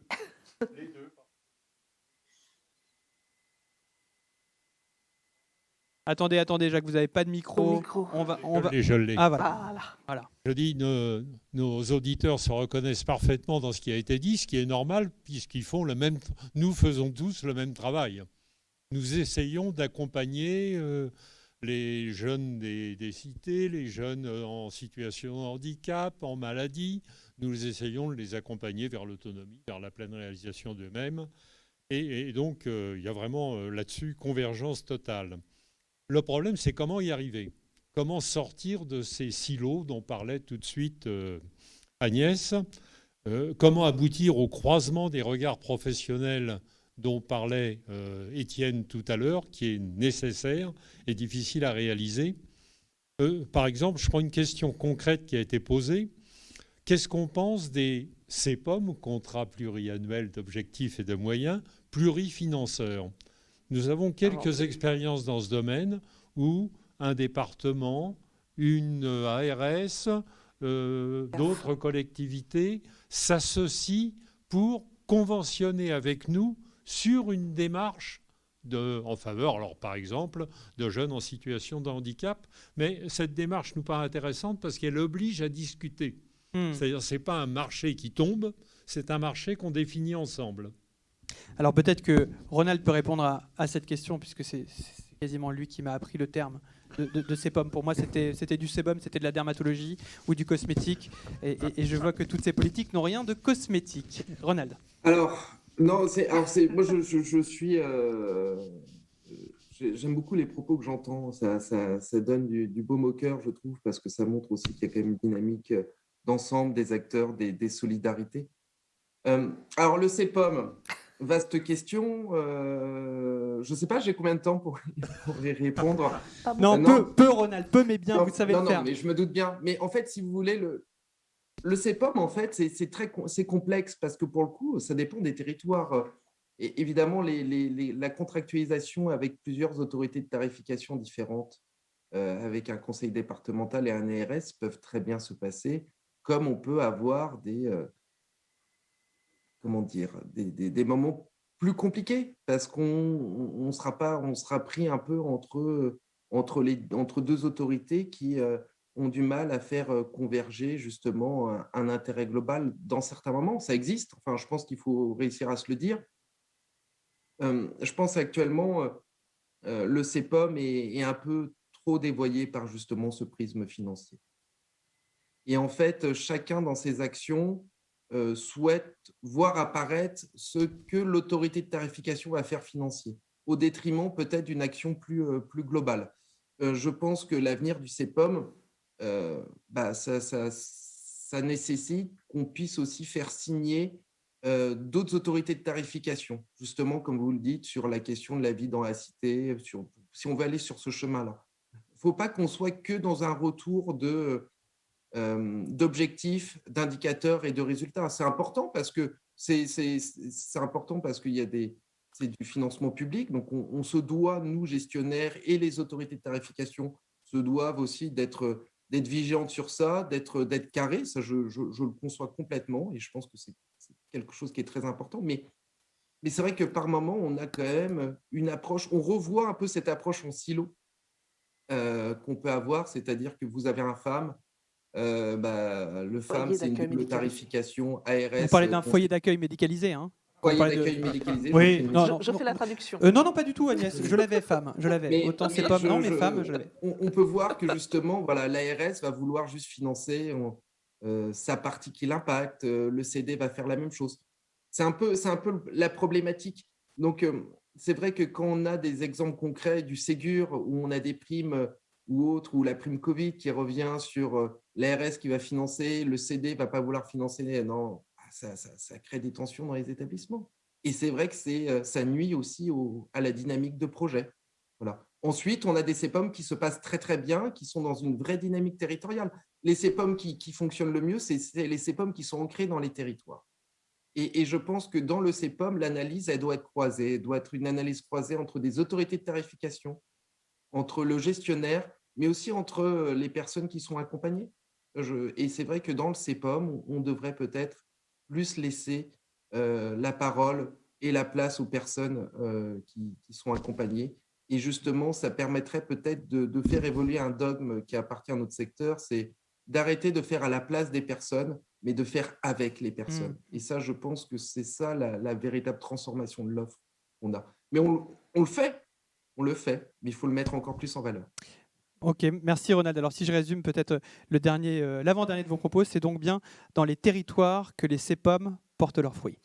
Attendez, Jacques, vous n'avez pas de micro. Je l'ai. Ah, voilà. Je dis, nos auditeurs se reconnaissent parfaitement dans ce qui a été dit, ce qui est normal, puisqu'ils font le même. Nous faisons tous le même travail. Nous essayons d'accompagner les jeunes des cités, les jeunes en situation de handicap, en maladie. Nous essayons de les accompagner vers l'autonomie, vers la pleine réalisation d'eux-mêmes. Et donc, il y a vraiment là-dessus convergence totale. Le problème, c'est comment y arriver. Comment sortir de ces silos dont parlait tout de suite Agnès. Comment aboutir au croisement des regards professionnels dont parlait Étienne tout à l'heure, qui est nécessaire et difficile à réaliser. Par exemple, je prends une question concrète qui a été posée. Qu'est-ce qu'on pense des CPOM, contrats pluriannuels d'objectifs et de moyens, plurifinanceurs? Nous avons quelques expériences dans ce domaine où un département, une ARS, d'autres collectivités s'associent pour conventionner avec nous sur une démarche en faveur, alors par exemple, de jeunes en situation de handicap. Mais cette démarche nous paraît intéressante parce qu'elle oblige à discuter. C'est-à-dire que ce n'est pas un marché qui tombe, c'est un marché qu'on définit ensemble. Alors peut-être que Ronald peut répondre à cette question, puisque c'est quasiment lui qui m'a appris le terme de CPOM. Pour moi, c'était du CPOM, c'était de la dermatologie ou du cosmétique. Et je vois que toutes ces politiques n'ont rien de cosmétique. Ronald. Alors, non, moi je suis... j'aime beaucoup les propos que j'entends. Ça donne du baume au cœur, je trouve, parce que ça montre aussi qu'il y a quand même une dynamique d'ensemble des acteurs, des solidarités. Alors, le CPOM, vaste question. Je ne sais pas, j'ai combien de temps pour y répondre? Non, peu, Ronald, peu, mais bien, non, vous savez le faire. Non, mais je me doute bien. Mais en fait, si vous voulez, le CPOM, en fait, c'est complexe parce que pour le coup, ça dépend des territoires. Et évidemment, la contractualisation avec plusieurs autorités de tarification différentes, avec un conseil départemental et un ARS, peuvent très bien se passer, comme on peut avoir des moments plus compliqués parce qu'on sera pris un peu entre deux autorités qui ont du mal à faire converger justement un intérêt global dans certains moments. Ça existe. Enfin, je pense qu'il faut réussir à se le dire. Je pense actuellement le CPOM est un peu trop dévoyé par justement ce prisme financier. Et en fait, chacun dans ses actions souhaite voir apparaître ce que l'autorité de tarification va faire financier, au détriment peut-être d'une action plus globale. Je pense que l'avenir du CPOM, ça nécessite qu'on puisse aussi faire signer d'autres autorités de tarification, justement, comme vous le dites, sur la question de la vie dans la cité, si on veut aller sur ce chemin-là. Il ne faut pas qu'on soit que dans un retour d'objectifs, d'indicateurs et de résultats. C'est important parce que c'est important parce qu'il y a c'est du financement public, donc on se doit, nous gestionnaires et les autorités de tarification se doivent aussi d'être vigilantes sur ça, d'être carrés. Ça, je le conçois complètement et je pense que c'est quelque chose qui est très important. Mais c'est vrai que par moment, on a quand même une approche, on revoit un peu cette approche en silo qu'on peut avoir, c'est-à-dire que vous avez un FAM. Le FAM, c'est une double tarification ARS. Vous parlez d'un foyer d'accueil médicalisé, hein? Foyer d'accueil médicalisé. Oui, je fais la traduction. Non, pas du tout, Agnès. Je l'avais, femme. Je l'avais. Autant c'est pas non, mais femme, je l'avais. On peut voir que justement, voilà, l'ARS va vouloir juste financer sa partie qui l'impacte. Le CD va faire la même chose. C'est un peu la problématique. Donc, c'est vrai que quand on a des exemples concrets du Ségur où on a des primes ou autres, ou la prime Covid qui revient sur l'ARS qui va financer, le CD ne va pas vouloir financer, non, ça crée des tensions dans les établissements. Et c'est vrai que ça nuit aussi à la dynamique de projet. Voilà. Ensuite, on a des CEPOM qui se passent très, très bien, qui sont dans une vraie dynamique territoriale. Les CEPOM qui fonctionnent le mieux, c'est les CEPOM qui sont ancrés dans les territoires. Et je pense que dans le CEPOM, l'analyse, elle doit être croisée. Elle doit être une analyse croisée entre des autorités de tarification, entre le gestionnaire, mais aussi entre les personnes qui sont accompagnées. Et c'est vrai que dans le CEPOM, on devrait peut-être plus laisser la parole et la place aux personnes qui sont accompagnées. Et justement, ça permettrait peut-être de faire évoluer un dogme qui appartient à notre secteur, c'est d'arrêter de faire à la place des personnes, mais de faire avec les personnes. Et ça, je pense que c'est ça la véritable transformation de l'offre qu'on a. Mais on le fait, mais il faut le mettre encore plus en valeur. Ok, merci Ronald. Alors si je résume peut-être l'avant-dernier de vos propos, c'est donc bien dans les territoires que les CEPOM portent leurs fruits.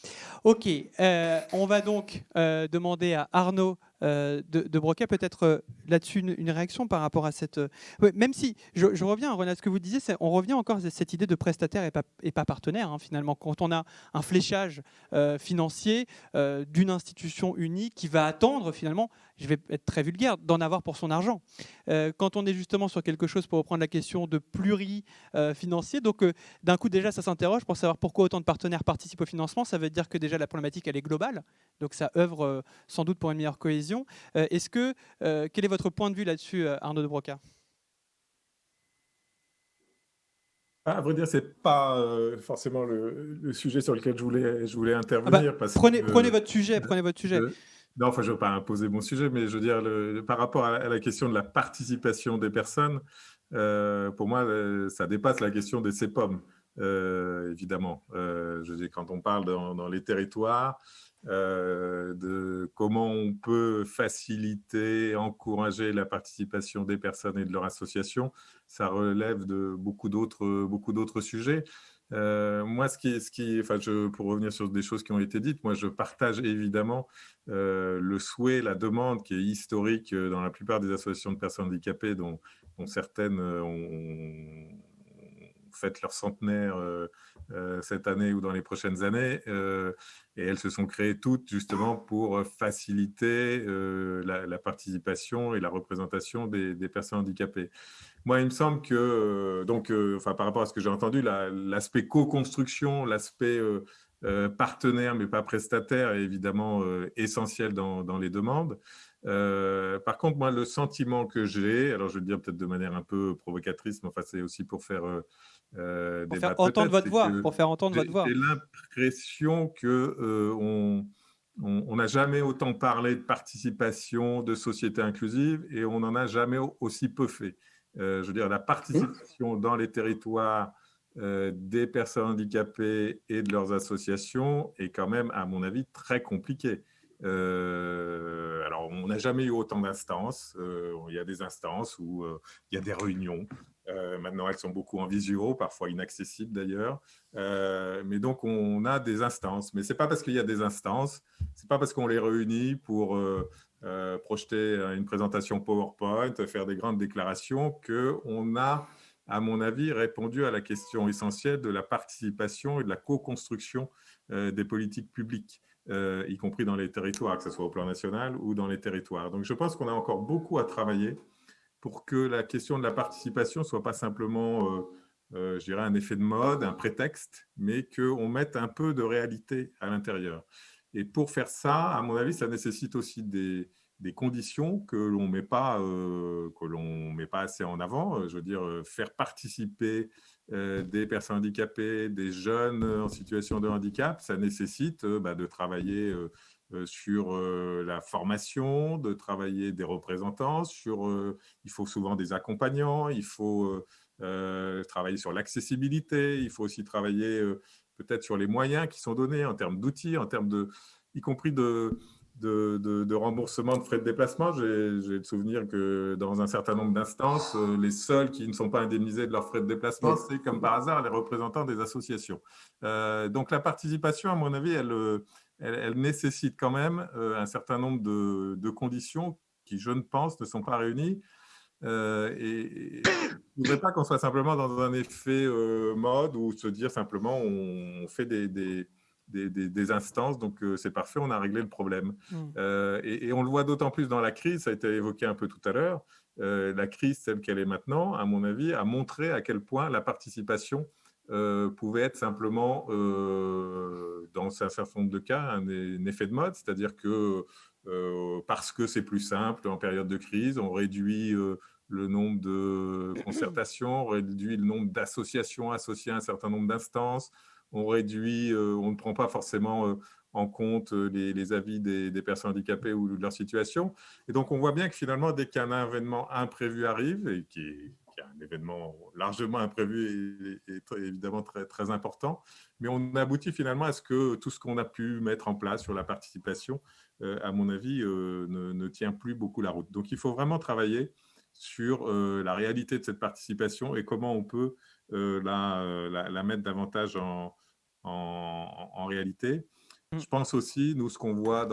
Ok, on va donc demander à Arnaud de Broca peut-être là-dessus une réaction par rapport à cette... ouais, même si, je reviens à Ronald, ce que vous disiez, on revient encore à cette idée de prestataire et pas partenaire, hein, finalement. Quand on a un fléchage financier d'une institution unique qui va attendre finalement, je vais être très vulgaire, d'en avoir pour son argent. Quand on est justement sur quelque chose, pour reprendre la question de pluri-financier, donc d'un coup déjà ça s'interroge pour savoir pourquoi autant de partenaires participent au financement. Ça veut dire que déjà la problématique elle est globale, donc ça œuvre sans doute pour une meilleure cohésion. Quel est votre point de vue là-dessus, Arnaud de Broca? À vrai dire, c'est pas forcément le sujet sur lequel je voulais intervenir. Parce prenez que, votre sujet. non, enfin, je ne veux pas imposer mon sujet, mais je veux dire, par rapport à la question de la participation des personnes, pour moi, ça dépasse la question des CEPOM, évidemment. Je veux dire, quand on parle dans les territoires, de comment on peut faciliter, encourager la participation des personnes et de leur association, ça relève de beaucoup d'autres sujets. Moi, pour revenir sur des choses qui ont été dites, moi, je partage évidemment le souhait, la demande qui est historique dans la plupart des associations de personnes handicapées, dont certaines ont fait leur centenaire cette année ou dans les prochaines années. Et elles se sont créées toutes justement pour faciliter la participation et la représentation des personnes handicapées. Moi, il me semble que, par rapport à ce que j'ai entendu, l'aspect co-construction, l'aspect partenaire mais pas prestataire est évidemment essentiel dans les demandes. Par contre, moi, le sentiment que j'ai, alors je vais le dire peut-être de manière un peu provocatrice, mais enfin, c'est aussi pour faire Pour faire débattre entendre peut-être, votre voix. Pour faire entendre votre voix. j'ai l'impression que on n'a jamais autant parlé de participation, de société inclusive, et on n'en a jamais aussi peu fait. Je veux dire, la participation dans les territoires des personnes handicapées et de leurs associations est quand même, à mon avis, très compliquée. Alors, on n'a jamais eu autant d'instances. Il y a des instances où il y a des réunions. Maintenant, elles sont beaucoup en visio, parfois inaccessibles d'ailleurs. Mais donc, on a des instances. Mais ce n'est pas parce qu'il y a des instances, ce n'est pas parce qu'on les réunit pour projeter une présentation PowerPoint, faire des grandes déclarations, qu'on a, à mon avis, répondu à la question essentielle de la participation et de la co-construction des politiques publiques, y compris dans les territoires, que ce soit au plan national ou dans les territoires. Donc, je pense qu'on a encore beaucoup à travailler pour que la question de la participation ne soit pas simplement, je dirais, un effet de mode, un prétexte, mais qu'on mette un peu de réalité à l'intérieur. Et pour faire ça, à mon avis, ça nécessite aussi des conditions que l'on met pas assez en avant. Je veux dire, faire participer des personnes handicapées, des jeunes en situation de handicap, ça nécessite de travailler sur la formation, de travailler des représentants, il faut souvent des accompagnants, il faut travailler sur l'accessibilité, il faut aussi travailler peut-être sur les moyens qui sont donnés en termes d'outils, y compris de remboursement de frais de déplacement. J'ai le souvenir que dans un certain nombre d'instances, les seuls qui ne sont pas indemnisés de leurs frais de déplacement, c'est comme par hasard les représentants des associations. Donc la participation, à mon avis, elle nécessite quand même un certain nombre de conditions qui, je ne pense, ne sont pas réunies. Et je ne voudrais pas qu'on soit simplement dans un effet mode ou se dire simplement on fait des instances. Donc, c'est parfait, on a réglé le problème. Mm. Et on le voit d'autant plus dans la crise, ça a été évoqué un peu tout à l'heure. La crise telle qu'elle est maintenant, à mon avis, a montré à quel point la participation pouvait être simplement, dans un certain nombre de cas, un effet de mode, c'est-à-dire que parce que c'est plus simple en période de crise, on réduit le nombre de concertations, on réduit le nombre d'associations associées à un certain nombre d'instances, on réduit, on ne prend pas forcément en compte les avis des personnes handicapées ou de leur situation. Et donc, on voit bien que finalement, dès qu'un événement imprévu arrive, et qui est un événement largement imprévu et évidemment très, très important, mais on aboutit finalement à ce que tout ce qu'on a pu mettre en place sur la participation, à mon avis, ne tient plus beaucoup la route. Donc, il faut vraiment travailler sur la réalité de cette participation et comment on peut la mettre davantage en réalité. Je pense aussi, nous, ce qu'on voit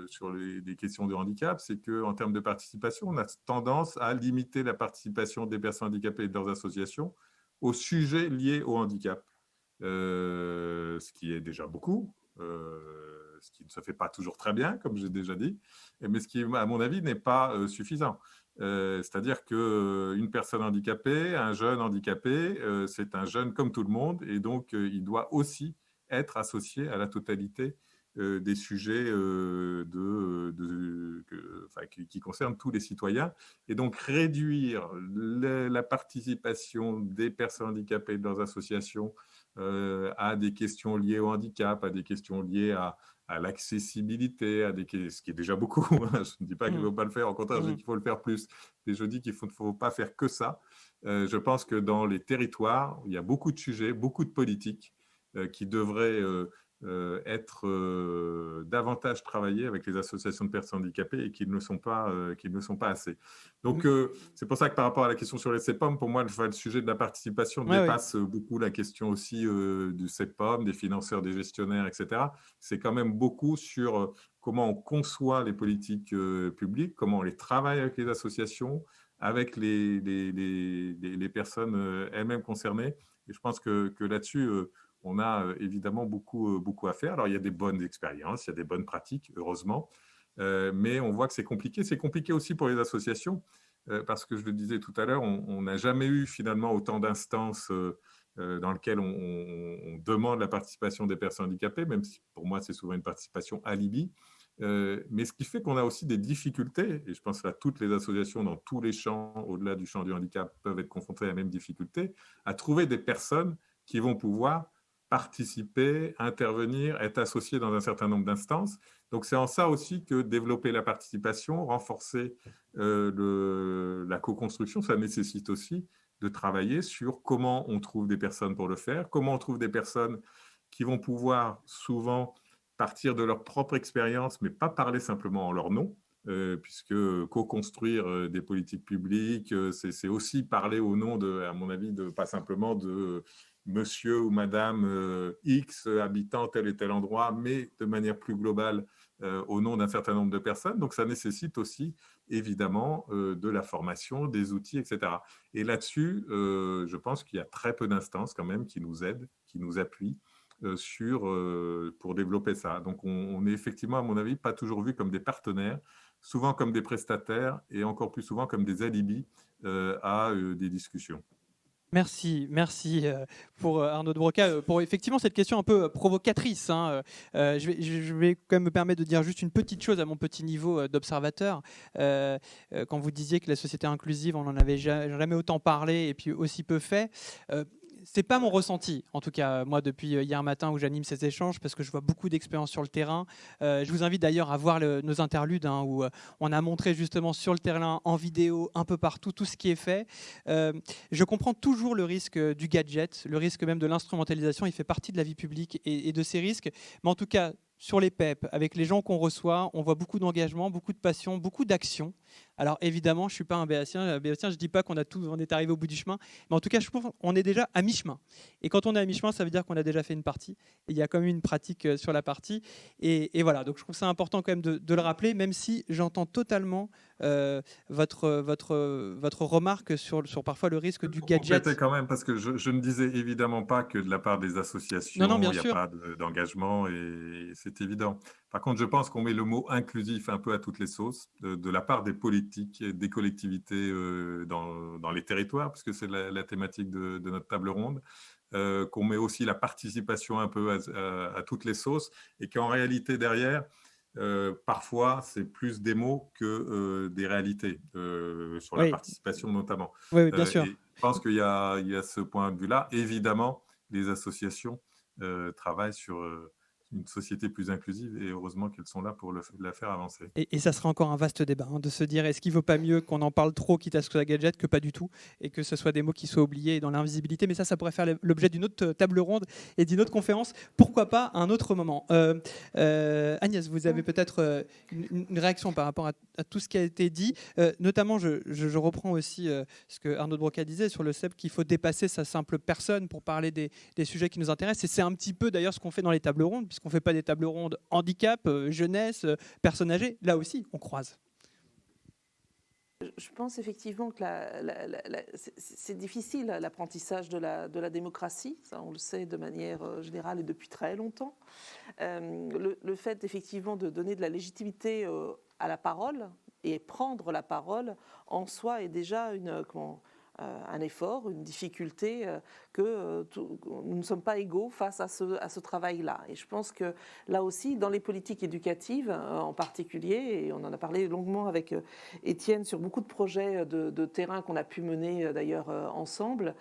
sur les questions de handicap, c'est qu'en termes de participation, on a tendance à limiter la participation des personnes handicapées et de leurs associations aux sujets liés au handicap, ce qui est déjà beaucoup, ce qui ne se fait pas toujours très bien, comme j'ai déjà dit, mais ce qui, à mon avis, n'est pas suffisant. C'est-à-dire qu'une personne handicapée, un jeune handicapé, c'est un jeune comme tout le monde, et donc il doit aussi être associé à la totalité des sujets qui concernent tous les citoyens. Et donc réduire la participation des personnes handicapées et de leurs associations à des questions liées au handicap, à des questions liées à l'accessibilité, ce qui est déjà beaucoup. Je ne dis pas qu'il ne faut pas le faire, au contraire, je dis qu'il faut le faire plus. Et je dis qu'il ne faut pas faire que ça. Je pense que dans les territoires, il y a beaucoup de sujets, beaucoup de politiques qui devraient être davantage travaillés avec les associations de personnes handicapées et qui ne le sont pas assez. Donc, c'est pour ça que par rapport à la question sur les CEPOM, pour moi, le sujet de la participation dépasse beaucoup la question aussi du CEPOM, des financeurs, des gestionnaires, etc. C'est quand même beaucoup sur comment on conçoit les politiques publiques, comment on les travaille avec les associations, avec les personnes elles-mêmes concernées. Et je pense que là-dessus, on a évidemment beaucoup à faire. Alors, il y a des bonnes expériences, il y a des bonnes pratiques, heureusement, mais on voit que c'est compliqué. C'est compliqué aussi pour les associations, parce que je le disais tout à l'heure, on n'a jamais eu finalement autant d'instances dans lesquelles on demande la participation des personnes handicapées, même si pour moi, c'est souvent une participation alibi. Mais ce qui fait qu'on a aussi des difficultés, et je pense à toutes les associations dans tous les champs, au-delà du champ du handicap, peuvent être confrontées à la même difficulté, à trouver des personnes qui vont pouvoir participer, intervenir, être associés dans un certain nombre d'instances. Donc, c'est en ça aussi que développer la participation, renforcer la co-construction, ça nécessite aussi de travailler sur comment on trouve des personnes pour le faire, comment on trouve des personnes qui vont pouvoir souvent partir de leur propre expérience, mais pas parler simplement en leur nom, puisque co-construire des politiques publiques, c'est aussi parler au nom à mon avis, pas simplement de monsieur ou madame X habitant tel et tel endroit, mais de manière plus globale au nom d'un certain nombre de personnes. Donc, ça nécessite aussi, évidemment, de la formation, des outils, etc. Et là-dessus, je pense qu'il y a très peu d'instances quand même qui nous aident, qui nous appuient pour développer ça. Donc, on est effectivement, à mon avis, pas toujours vus comme des partenaires, souvent comme des prestataires et encore plus souvent comme des alibis à des discussions. Merci pour Arnaud de Broca pour effectivement cette question un peu provocatrice. Hein. Je vais quand même me permettre de dire juste une petite chose à mon petit niveau d'observateur. Quand vous disiez que la société inclusive, on n'en avait jamais autant parlé et puis aussi peu fait. C'est pas mon ressenti, en tout cas, moi, depuis hier matin où j'anime ces échanges, parce que je vois beaucoup d'expériences sur le terrain. Je vous invite d'ailleurs à voir nos interludes, hein, où on a montré justement sur le terrain, en vidéo, un peu partout, tout ce qui est fait. Je comprends toujours le risque du gadget, le risque même de l'instrumentalisation. Il fait partie de la vie publique et de ces risques. Mais en tout cas, sur les PEP, avec les gens qu'on reçoit, on voit beaucoup d'engagement, beaucoup de passion, beaucoup d'action. Alors évidemment, je ne suis pas un béotien. Béotien, je ne dis pas on est arrivé au bout du chemin, mais en tout cas, je pense qu'on est déjà à mi-chemin. Et quand on est à mi-chemin, ça veut dire qu'on a déjà fait une partie. Et il y a quand même une pratique sur la partie. Et voilà, donc je trouve ça important quand même de le rappeler, même si j'entends totalement votre remarque sur parfois le risque du Pour gadget. compléter quand même, parce que je ne disais évidemment pas que de la part des Non, associations, bien il n'y a sûr. pas d'engagement, et c'est évident. Par contre, je pense qu'on met le mot inclusif un peu à toutes les sauces, de la part des politiques, des collectivités dans les territoires, puisque c'est la thématique de notre table ronde, qu'on met aussi la participation un peu à toutes les sauces, et qu'en réalité, derrière, parfois, c'est plus des mots que des réalités, sur la Oui, participation notamment. oui, bien sûr. Et je pense qu'il y a ce point de vue-là. Évidemment, les associations travaillent sur une société plus inclusive, et heureusement qu'elles sont là pour la faire avancer. Et ça sera encore un vaste débat, de se dire est-ce qu'il ne vaut pas mieux qu'on en parle trop, quitte à ce que soit gadget, que pas du tout, et que ce soit des mots qui soient oubliés dans l'invisibilité. Mais ça pourrait faire l'objet d'une autre table ronde et d'une autre conférence. Pourquoi pas à un autre moment. Agnès, vous avez peut-être une réaction par rapport à tout ce qui a été dit. Notamment, je reprends aussi ce que Arnaud de Broca disait sur le CEP, qu'il faut dépasser sa simple personne pour parler des sujets qui nous intéressent. Et c'est un petit peu d'ailleurs ce qu'on fait dans les tables rondes, puisqu'on ne fait pas des tables rondes handicap, jeunesse, personnes âgées. Là aussi, on croise. Je pense effectivement que c'est difficile l'apprentissage de la démocratie, ça on le sait de manière générale et depuis très longtemps. Le fait effectivement de donner de la légitimité à la parole et prendre la parole en soi est déjà un effort, une difficulté, que nous ne sommes pas égaux face à ce travail-là. Et je pense que là aussi, dans les politiques éducatives en particulier, et on en a parlé longuement avec Étienne sur beaucoup de projets de terrain qu'on a pu mener d'ailleurs ensemble,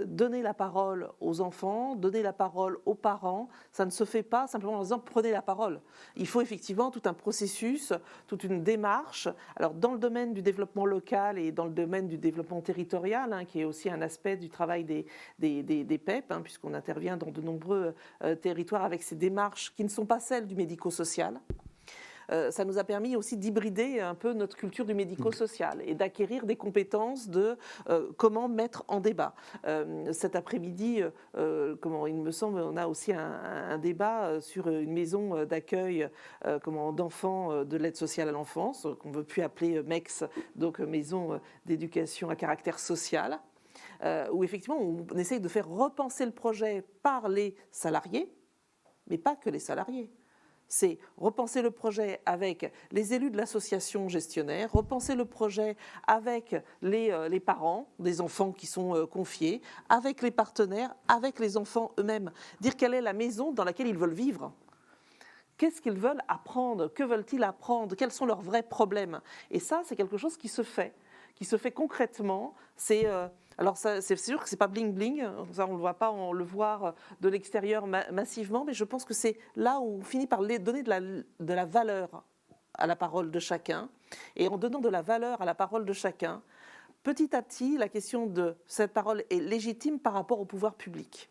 donner la parole aux enfants, donner la parole aux parents, ça ne se fait pas simplement en disant prenez la parole. Il faut effectivement tout un processus, toute une démarche. Alors dans le domaine du développement local et dans le domaine du développement territorial, qui est aussi un aspect du travail des PEP, puisqu'on intervient dans de nombreux territoires avec ces démarches qui ne sont pas celles du médico-social. Ça nous a permis aussi d'hybrider un peu notre culture du médico-social et d'acquérir des compétences de comment mettre en débat. Cet après-midi, il me semble, on a aussi un débat sur une maison d'accueil d'enfants de l'aide sociale à l'enfance, qu'on ne veut plus appeler MEX, donc maison d'éducation à caractère social, où effectivement on essaye de faire repenser le projet par les salariés, mais pas que les salariés. C'est repenser le projet avec les élus de l'association gestionnaire, repenser le projet avec les parents des enfants qui sont confiés, avec les partenaires, avec les enfants eux-mêmes. Dire quelle est la maison dans laquelle ils veulent vivre. Qu'est-ce qu'ils veulent apprendre? Que veulent-ils apprendre? Quels sont leurs vrais problèmes? Et ça, c'est quelque chose qui se fait concrètement. Alors c'est sûr que c'est pas bling bling, ça on le voit pas, on le voit de l'extérieur massivement, mais je pense que c'est là où on finit par donner de la valeur à la parole de chacun, et en donnant de la valeur à la parole de chacun, petit à petit, la question de cette parole est légitime par rapport au pouvoir public.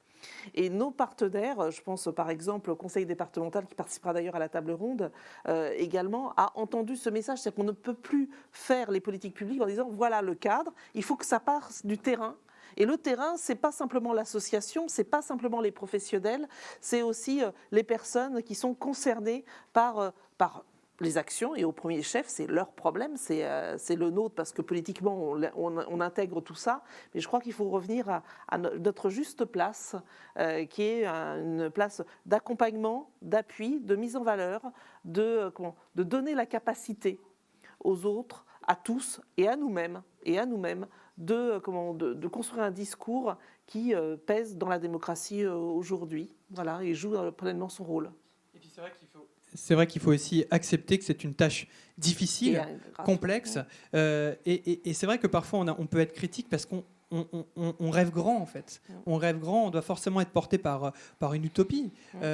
Et nos partenaires, je pense par exemple au conseil départemental qui participera d'ailleurs à la table ronde également, a entendu ce message, c'est qu'on ne peut plus faire les politiques publiques en disant voilà le cadre, il faut que ça passe du terrain. Et le terrain, c'est pas simplement l'association, c'est pas simplement les professionnels, c'est aussi les personnes qui sont concernées par les actions, et au premier chef, c'est leur problème, c'est le nôtre, parce que politiquement, on intègre tout ça. Mais je crois qu'il faut revenir à notre juste place, qui est une place d'accompagnement, d'appui, de mise en valeur, de donner la capacité aux autres, à tous et à nous-mêmes, de construire un discours qui pèse dans la démocratie aujourd'hui, voilà, et joue pleinement son rôle. Et puis c'est vrai qu'il faut aussi accepter que c'est une tâche difficile, complexe. Et c'est vrai que parfois on peut être critique parce qu'on on rêve grand en fait. On rêve grand, on doit forcément être porté par une utopie,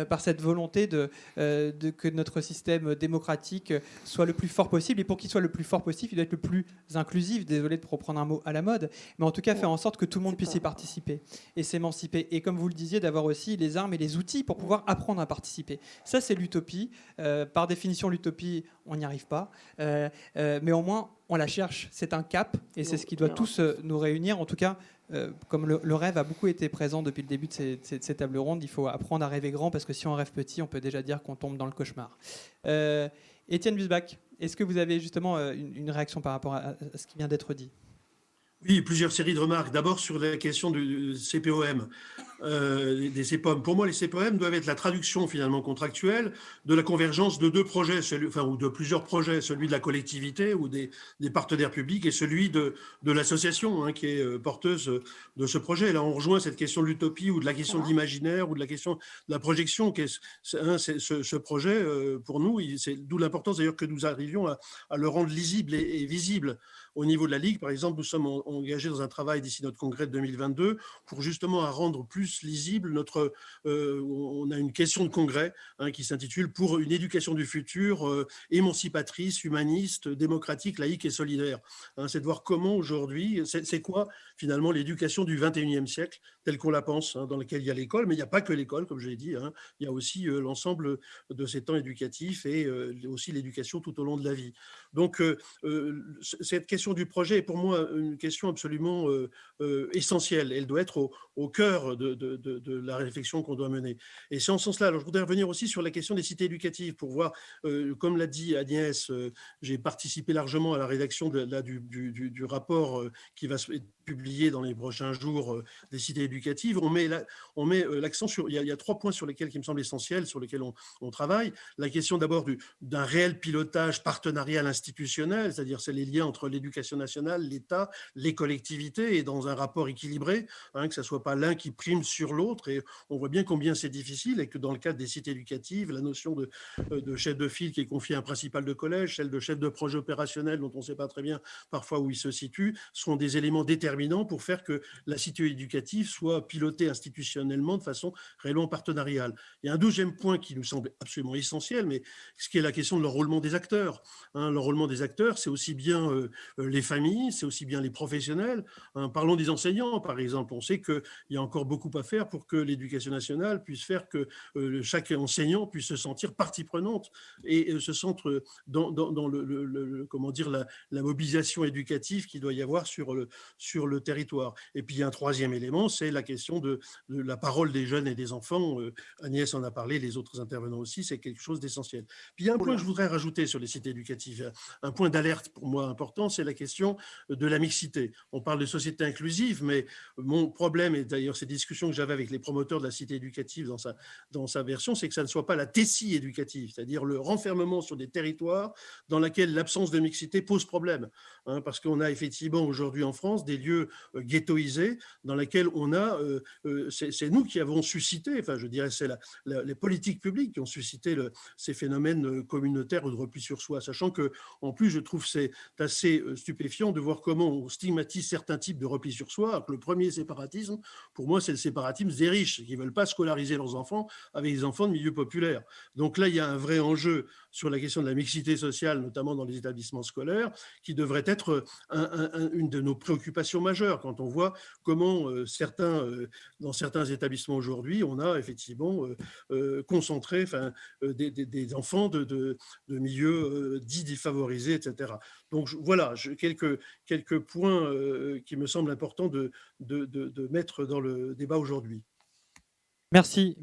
par cette volonté que notre système démocratique soit le plus fort possible. Et pour qu'il soit le plus fort possible, il doit être le plus inclusif. Désolé de reprendre un mot à la mode, mais en tout cas faire en sorte que tout le monde puisse y participer et s'émanciper. Et comme vous le disiez, d'avoir aussi les armes et les outils pour pouvoir apprendre à participer. Ça, c'est l'utopie. Par définition, l'utopie, on n'y arrive pas. Mais au moins, on la cherche. C'est un cap et c'est ce qui doit tous nous réunir. En tout cas, comme le rêve a beaucoup été présent depuis le début de ces tables rondes, il faut apprendre à rêver grand parce que si on rêve petit, on peut déjà dire qu'on tombe dans le cauchemar. Étienne Busbach, est-ce que vous avez justement une réaction par rapport à ce qui vient d'être dit ? Oui, plusieurs séries de remarques. D'abord sur la question du CPOM, des CPOM. Pour moi, les CPOM doivent être la traduction finalement contractuelle de la convergence de deux projets, ou de plusieurs projets, celui de la collectivité ou des partenaires publics et celui de l'association qui est porteuse de ce projet. Là, on rejoint cette question de l'utopie ou de la question de l'imaginaire ou de la question de la projection. Ce projet, pour nous, c'est d'où l'importance d'ailleurs que nous arrivions à le rendre lisible et visible. Au niveau de la Ligue, par exemple, nous sommes engagés dans un travail d'ici notre congrès de 2022 pour justement à rendre plus lisible on a une question de congrès qui s'intitule « Pour une éducation du futur émancipatrice, humaniste, démocratique, laïque et solidaire ». C'est de voir comment aujourd'hui, c'est quoi finalement l'éducation du 21e siècle telle qu'on la pense, dans laquelle il y a l'école, mais il n'y a pas que l'école, comme je l'ai dit, il y a aussi l'ensemble de ces temps éducatifs et aussi l'éducation tout au long de la vie. Donc, cette question du projet est pour moi une question absolument essentielle. Elle doit être au cœur de la réflexion qu'on doit mener. Et c'est en ce sens-là. Alors, je voudrais revenir aussi sur la question des cités éducatives pour voir, comme l'a dit Agnès, j'ai participé largement à la rédaction du rapport qui va être publié dans les prochains jours des cités éducatives. On met l'accent sur... Il y a 3 points sur lesquels qui me semblent essentiels, sur lesquels on travaille. La question d'abord d'un réel pilotage partenarial institutionnel, c'est-à-dire c'est les liens entre l'éducation nationale, l'État, les collectivités, et dans un rapport équilibré, que ce ne soit pas l'un qui prime sur l'autre. Et on voit bien combien c'est difficile et que dans le cadre des cités éducatives, la notion de chef de file qui est confiée à un principal de collège, celle de chef de projet opérationnel dont on ne sait pas très bien parfois où il se situe, seront des éléments déterminants pour faire que la cité éducative soit pilotée institutionnellement de façon réellement partenariale. Il y a un deuxième point qui nous semble absolument essentiel, mais ce qui est la question de l'enrôlement des acteurs. L'enrôlement des acteurs, c'est aussi bien les familles, c'est aussi bien les professionnels. Parlons des enseignants, par exemple. On sait qu'il y a encore beaucoup à faire pour que l'éducation nationale puisse faire que chaque enseignant puisse se sentir partie prenante et se sentir dans comment dire, la mobilisation éducative qu'il doit y avoir sur le territoire. Et puis, il y a un troisième élément, c'est la question de la parole des jeunes et des enfants. Agnès en a parlé, les autres intervenants aussi, c'est quelque chose d'essentiel. Puis, il y a un point que je voudrais rajouter sur les cités éducatives, un point d'alerte pour moi important, c'est la question de la mixité. On parle de société inclusive, mais mon problème, et d'ailleurs ces discussions que j'avais avec les promoteurs de la cité éducative dans sa version, c'est que ça ne soit pas la tessie éducative, c'est-à-dire le renfermement sur des territoires dans lesquels l'absence de mixité pose problème. Parce qu'on a effectivement aujourd'hui en France des lieux ghettoisés dans lesquels on a, c'est nous qui avons suscité, enfin je dirais c'est les politiques publiques qui ont suscité ces phénomènes communautaires ou de repli sur soi, sachant que en plus je trouve c'est assez stupéfiant de voir comment on stigmatise certains types de repli sur soi, alors que le premier séparatisme, pour moi c'est le séparatisme des riches qui ne veulent pas scolariser leurs enfants avec des enfants de milieux populaires. Donc là il y a un vrai enjeu sur la question de la mixité sociale, notamment dans les établissements scolaires, qui devrait être une de nos préoccupations majeures quand on voit comment dans certains établissements aujourd'hui, on a effectivement concentré des enfants de milieux dits défavorisés, etc. Donc voilà, quelques points qui me semblent importants de mettre dans le débat aujourd'hui. Merci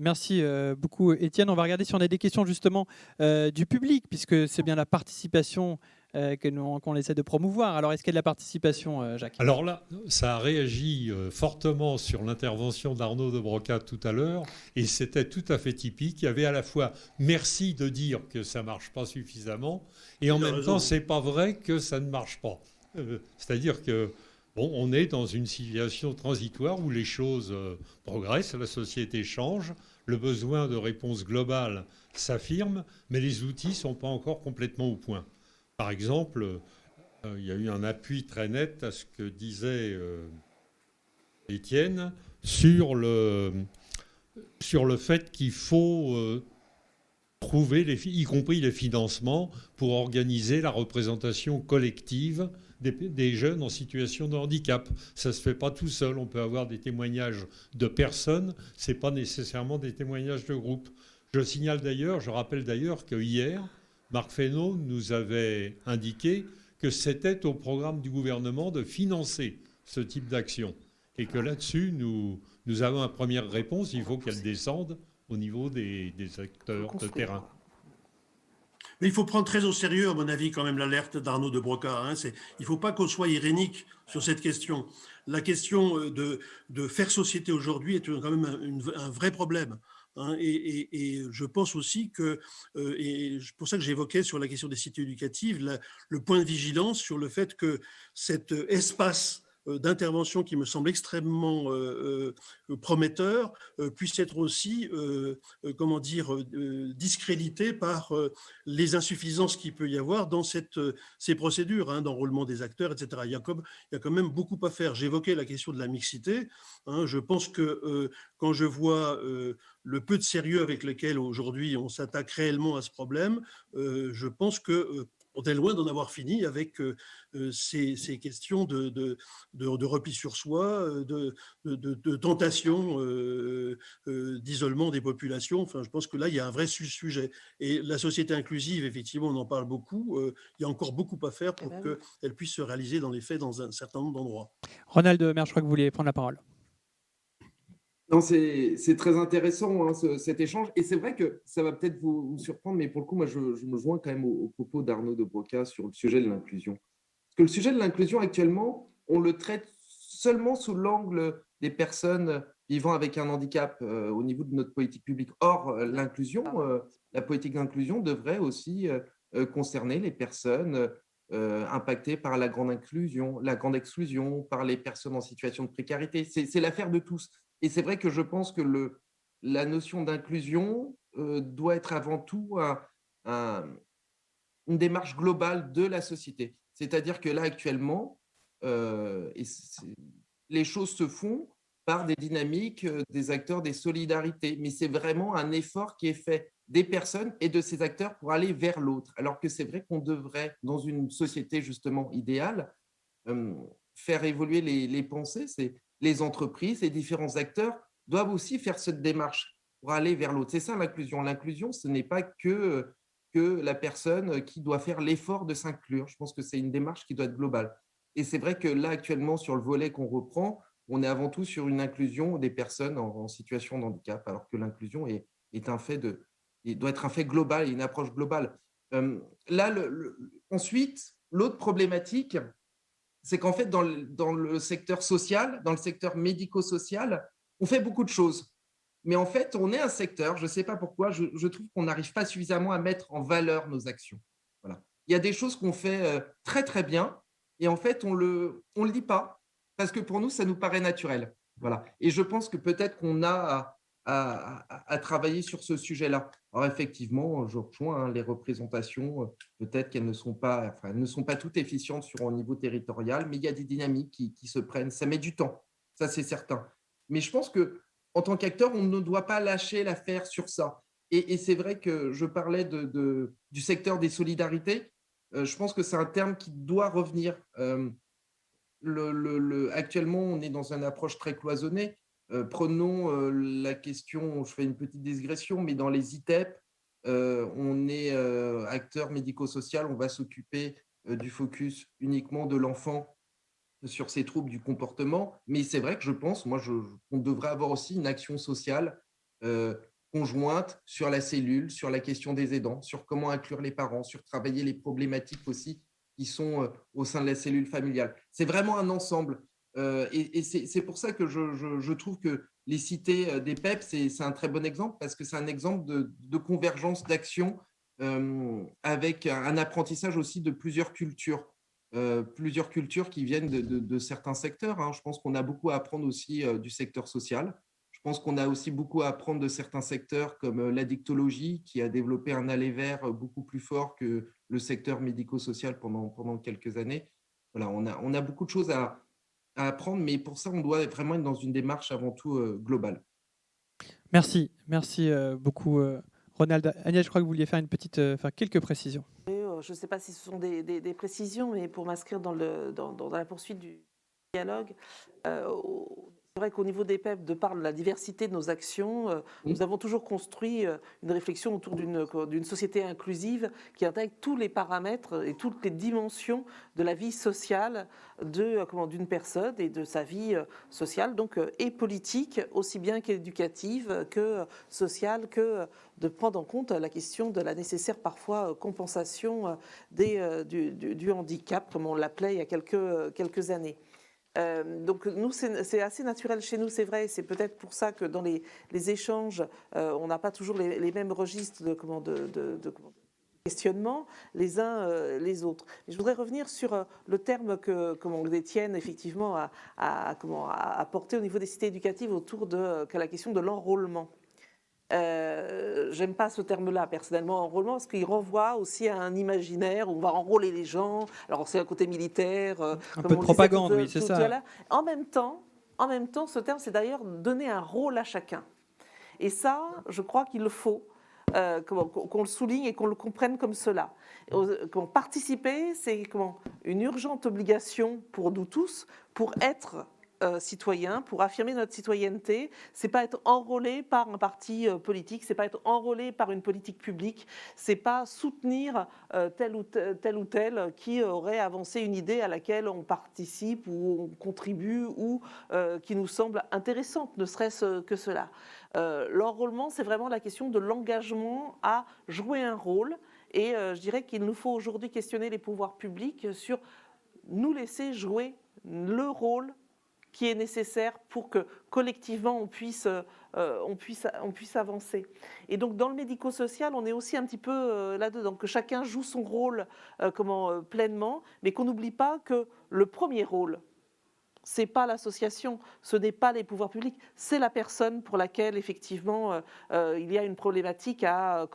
beaucoup Étienne. On va regarder si on a des questions justement du public, puisque c'est bien la participation qu'on essaie de promouvoir. Alors est-ce qu'il y a de la participation, Jacques ? Alors là, ça a réagi fortement sur l'intervention d'Arnaud de Broca tout à l'heure, et c'était tout à fait typique. Il y avait à la fois merci de dire que ça ne marche pas suffisamment, et en même temps, ce n'est pas vrai que ça ne marche pas. C'est-à-dire que on est dans une situation transitoire où les choses progressent, la société change, le besoin de réponse globale s'affirme, mais les outils ne sont pas encore complètement au point. Par exemple, il y a eu un appui très net à ce que disait Étienne, sur le fait qu'il faut trouver, y compris les financements, pour organiser la représentation collective des jeunes en situation de handicap. Ça ne se fait pas tout seul. On peut avoir des témoignages de personnes, ce n'est pas nécessairement des témoignages de groupe. Je rappelle d'ailleurs que hier, Marc Fesneau nous avait indiqué que c'était au programme du gouvernement de financer ce type d'action. Et que là-dessus, nous avons une première réponse, il faut qu'elle descende au niveau des acteurs de terrain. Mais il faut prendre très au sérieux, à mon avis, quand même, l'alerte d'Arnaud de Broca. Hein. Il ne faut pas qu'on soit irénique sur cette question. La question de faire société aujourd'hui est quand même un vrai problème. Hein. Et je pense aussi que, et c'est pour ça que j'évoquais sur la question des cités éducatives, le point de vigilance sur le fait que cet espace d'intervention qui me semble extrêmement prometteur puisse être aussi, discrédité par les insuffisances qu'il peut y avoir dans ces procédures hein, d'enrôlement des acteurs, etc. Il y a quand même beaucoup à faire. J'évoquais la question de la mixité. Hein, je pense que quand je vois le peu de sérieux avec lequel aujourd'hui on s'attaque réellement à ce problème, je pense que on est loin d'en avoir fini avec ces questions de repli sur soi, de tentation, d'isolement des populations. Enfin, je pense que là, il y a un vrai sujet. Et la société inclusive, effectivement, on en parle beaucoup. Il y a encore beaucoup à faire pour qu'elle puisse se réaliser dans les faits dans un certain nombre d'endroits. Ronald Maire, je crois que vous vouliez prendre la parole. Non, c'est très intéressant hein, cet échange. Et c'est vrai que ça va peut-être vous surprendre, mais pour le coup, moi, je me joins quand même aux propos d'Arnaud de Broca sur le sujet de l'inclusion. Parce que le sujet de l'inclusion, actuellement, on le traite seulement sous l'angle des personnes vivant avec un handicap au niveau de notre politique publique. Or, l'inclusion, la politique d'inclusion devrait aussi concerner les personnes impactées par la grande exclusion, par les personnes en situation de précarité. C'est l'affaire de tous. Et c'est vrai que je pense que la notion d'inclusion doit être avant tout une démarche globale de la société. C'est-à-dire que là, actuellement, les choses se font par des dynamiques des acteurs des solidarités. Mais c'est vraiment un effort qui est fait des personnes et de ces acteurs pour aller vers l'autre. Alors que c'est vrai qu'on devrait, dans une société justement idéale, faire évoluer les pensées. C'est les entreprises, les différents acteurs doivent aussi faire cette démarche pour aller vers l'autre. C'est ça l'inclusion. L'inclusion, ce n'est pas que la personne qui doit faire l'effort de s'inclure. Je pense que c'est une démarche qui doit être globale. Et c'est vrai que là, actuellement, sur le volet qu'on reprend, on est avant tout sur une inclusion des personnes en situation de handicap, alors que l'inclusion est un fait doit être un fait global et une approche globale. Là, ensuite, l'autre problématique, c'est qu'en fait, dans le secteur social, dans le secteur médico-social, on fait beaucoup de choses. Mais en fait, on est un secteur, je ne sais pas pourquoi, je trouve qu'on n'arrive pas suffisamment à mettre en valeur nos actions. Voilà. Il y a des choses qu'on fait très, très bien, et en fait, on le dit pas, parce que pour nous, ça nous paraît naturel. Voilà. Et je pense que peut-être qu'on a à travailler sur ce sujet-là. Alors effectivement, je rejoins les représentations, peut-être qu'elles ne sont pas, elles ne sont pas toutes efficientes sur un niveau territorial, mais il y a des dynamiques qui se prennent. Ça met du temps, ça c'est certain. Mais je pense qu'en tant qu'acteur, on ne doit pas lâcher l'affaire sur ça. Et c'est vrai que je parlais du secteur des solidarités. Je pense que c'est un terme qui doit revenir. Actuellement, on est dans une approche très cloisonnée. Prenons la question, je fais une petite digression, mais dans les ITEP, on est acteur médico-social, on va s'occuper du focus uniquement de l'enfant sur ces troubles du comportement. Mais c'est vrai que je pense, qu'on devrait avoir aussi une action sociale conjointe sur la cellule, sur la question des aidants, sur comment inclure les parents, sur travailler les problématiques aussi qui sont au sein de la cellule familiale. C'est vraiment un ensemble. Et c'est pour ça que je trouve que les cités des PEP, c'est un très bon exemple parce que c'est un exemple de convergence d'action avec un apprentissage aussi de plusieurs cultures qui viennent de certains secteurs. Hein. Je pense qu'on a beaucoup à apprendre aussi du secteur social. Je pense qu'on a aussi beaucoup à apprendre de certains secteurs comme l'addictologie qui a développé un aller vers beaucoup plus fort que le secteur médico-social pendant quelques années. Voilà, on a beaucoup de choses à apprendre, mais pour ça, on doit vraiment être dans une démarche avant tout globale. Merci beaucoup, Ronald. Agnès, je crois que vous vouliez faire faire quelques précisions. Je ne sais pas si ce sont des précisions, mais pour m'inscrire dans la poursuite du dialogue, c'est vrai qu'au niveau des PEP, de par la diversité de nos actions, nous avons toujours construit une réflexion autour d'une société inclusive qui intègre tous les paramètres et toutes les dimensions de la vie sociale d'une personne et de sa vie sociale, donc et politique, aussi bien qu'éducative, que sociale, que de prendre en compte la question de la nécessaire parfois compensation du handicap, comme on l'appelait il y a quelques années. Donc nous, c'est assez naturel chez nous, c'est vrai. C'est peut-être pour ça que dans les échanges, on n'a pas toujours les mêmes registres de questionnement les uns les autres. Mais je voudrais revenir sur le terme que Étienne effectivement a porté au niveau des cités éducatives autour de la question de l'enrôlement. J'aime pas ce terme-là personnellement, enrôlement, parce qu'il renvoie aussi à un imaginaire où on va enrôler les gens. Alors c'est un côté militaire, un peu de propagande, oui, c'est ça. En même temps, ce terme, c'est d'ailleurs donner un rôle à chacun. Et ça, je crois qu'il le faut. Qu'on le souligne et qu'on le comprenne comme cela. Participer, c'est une urgente obligation pour nous tous, pour être citoyen, pour affirmer notre citoyenneté. C'est pas être enrôlé par un parti politique, c'est pas être enrôlé par une politique publique, c'est pas soutenir tel ou tel qui aurait avancé une idée à laquelle on participe ou on contribue ou qui nous semble intéressante, ne serait-ce que cela. L'enrôlement, c'est vraiment la question de l'engagement à jouer un rôle. Et je dirais qu'il nous faut aujourd'hui questionner les pouvoirs publics sur nous laisser jouer le rôle qui est nécessaire pour que collectivement on puisse avancer. Et donc dans le médico-social, on est aussi un petit peu là-dedans, que chacun joue son rôle pleinement, mais qu'on n'oublie pas que le premier rôle, c'est pas l'association, ce n'est pas les pouvoirs publics, c'est la personne pour laquelle effectivement il y a une problématique à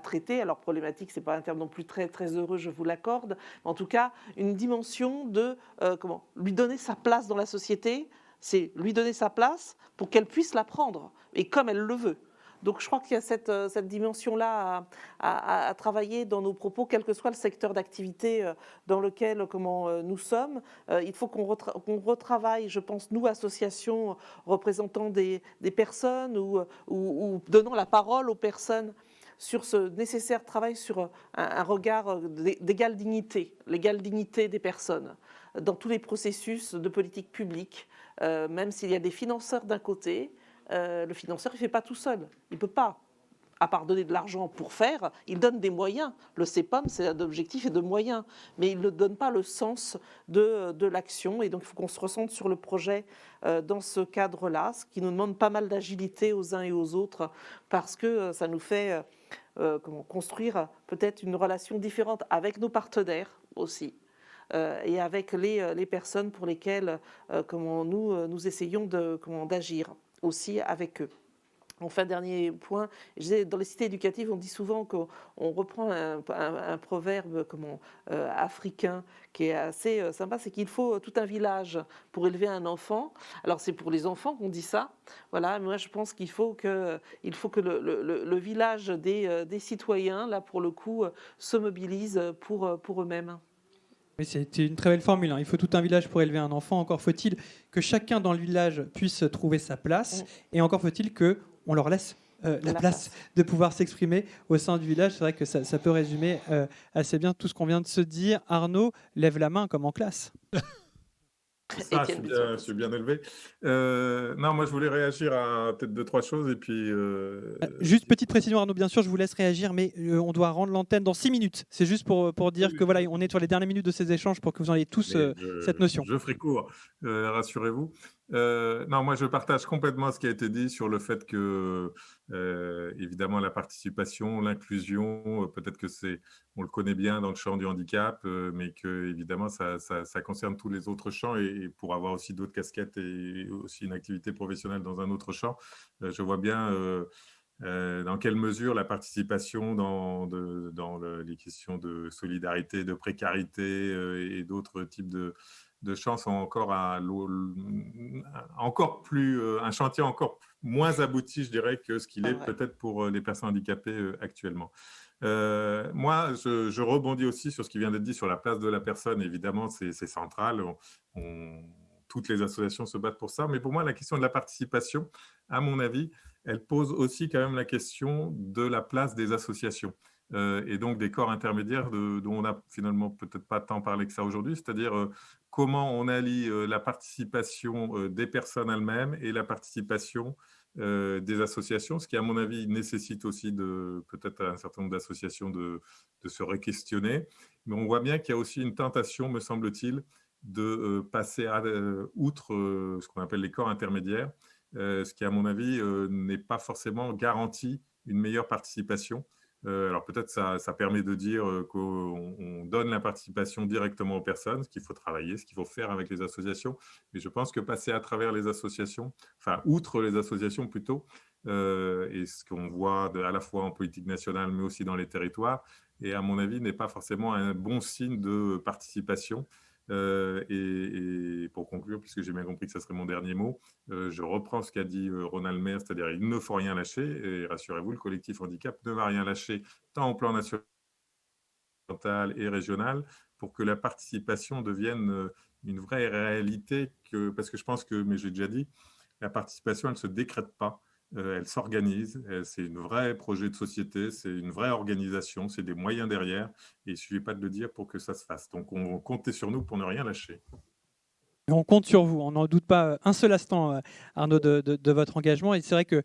traiter. Alors problématique, c'est pas un terme non plus très très heureux, je vous l'accorde, mais en tout cas une dimension de lui donner sa place dans la société, c'est lui donner sa place pour qu'elle puisse la prendre et comme elle le veut. Donc je crois qu'il y a cette dimension-là à travailler dans nos propos, quel que soit le secteur d'activité dans lequel nous sommes. Il faut qu'on retravaille, je pense, nous, associations représentant des personnes ou donnant la parole aux personnes, sur ce nécessaire travail sur un regard d'égale dignité, l'égale dignité des personnes dans tous les processus de politique publique, même s'il y a des financeurs d'un côté. Le financeur, il ne fait pas tout seul. Il ne peut pas, à part donner de l'argent pour faire, il donne des moyens. Le CEPOM, c'est d'objectifs et de moyens, mais il ne donne pas le sens de l'action. Et donc, il faut qu'on se ressente sur le projet dans ce cadre-là, ce qui nous demande pas mal d'agilité aux uns et aux autres, parce que ça nous fait construire peut-être une relation différente avec nos partenaires aussi. Et avec les personnes pour lesquelles nous essayons d'agir aussi avec eux. Enfin, dernier point, dans les cités éducatives, on dit souvent qu'on reprend un proverbe africain qui est assez sympa, c'est qu'il faut tout un village pour élever un enfant. Alors c'est pour les enfants qu'on dit ça, voilà. Moi je pense qu'il faut que le village des citoyens, là pour le coup, se mobilise pour eux-mêmes. Oui, c'était une très belle formule. Il faut tout un village pour élever un enfant. Encore faut-il que chacun dans le village puisse trouver sa place. Et encore faut-il qu'on leur laisse la place de pouvoir s'exprimer au sein du village. C'est vrai que ça peut résumer assez bien tout ce qu'on vient de se dire. Arnaud, lève la main comme en classe. Ça, je suis bien élevé. Non, moi, je voulais réagir à peut-être 2-3 choses. Et puis, juste petite précision, Arnaud, bien sûr, je vous laisse réagir, mais on doit rendre l'antenne dans 6 minutes. C'est juste pour dire que voilà, on est sur les dernières minutes de ces échanges pour que vous en ayez tous cette notion. Je ferai court, rassurez-vous. Non, moi, je partage complètement ce qui a été dit sur le fait que, évidemment, la participation, l'inclusion, peut-être que on le connaît bien dans le champ du handicap, mais que, évidemment, ça concerne tous les autres champs. Et pour avoir aussi d'autres casquettes et aussi une activité professionnelle dans un autre champ, je vois bien dans quelle mesure la participation dans les questions de solidarité, de précarité et d'autres types de chances ont encore un chantier encore moins abouti, je dirais, que ce qu'il C'est est vrai. peut-être pour les personnes handicapées actuellement. Moi, je rebondis aussi sur ce qui vient d'être dit sur la place de la personne. Évidemment, c'est central. Toutes les associations se battent pour ça. Mais pour moi, la question de la participation, à mon avis, elle pose aussi quand même la question de la place des associations. Et donc des corps intermédiaires dont on n'a finalement peut-être pas tant parlé que ça aujourd'hui, c'est-à-dire comment on allie la participation des personnes elles-mêmes et la participation des associations, ce qui, à mon avis, nécessite aussi peut-être un certain nombre d'associations de se re-questionner. Mais on voit bien qu'il y a aussi une tentation, me semble-t-il, de passer outre ce qu'on appelle les corps intermédiaires, ce qui, à mon avis, n'est pas forcément garanti une meilleure participation. Alors peut-être ça permet de dire qu'on donne la participation directement aux personnes, ce qu'il faut travailler, ce qu'il faut faire avec les associations. Mais je pense que passer à travers les associations, enfin outre les associations plutôt, et ce qu'on voit à la fois en politique nationale mais aussi dans les territoires, et à mon avis n'est pas forcément un bon signe de participation. Et pour conclure, puisque j'ai bien compris que ce serait mon dernier mot, je reprends ce qu'a dit Ronald Maire, c'est-à-dire il ne faut rien lâcher, et rassurez-vous, le collectif handicap ne va rien lâcher, tant au plan national et régional, pour que la participation devienne une vraie réalité, parce que je pense que, mais j'ai déjà dit, la participation, elle ne se décrète pas, elle s'organise, c'est un vrai projet de société, c'est une vraie organisation, c'est des moyens derrière, et il ne suffit pas de le dire pour que ça se fasse. Donc on comptait sur nous pour ne rien lâcher. Et on compte sur vous, on n'en doute pas un seul instant, Arnaud, de votre engagement. Et c'est vrai que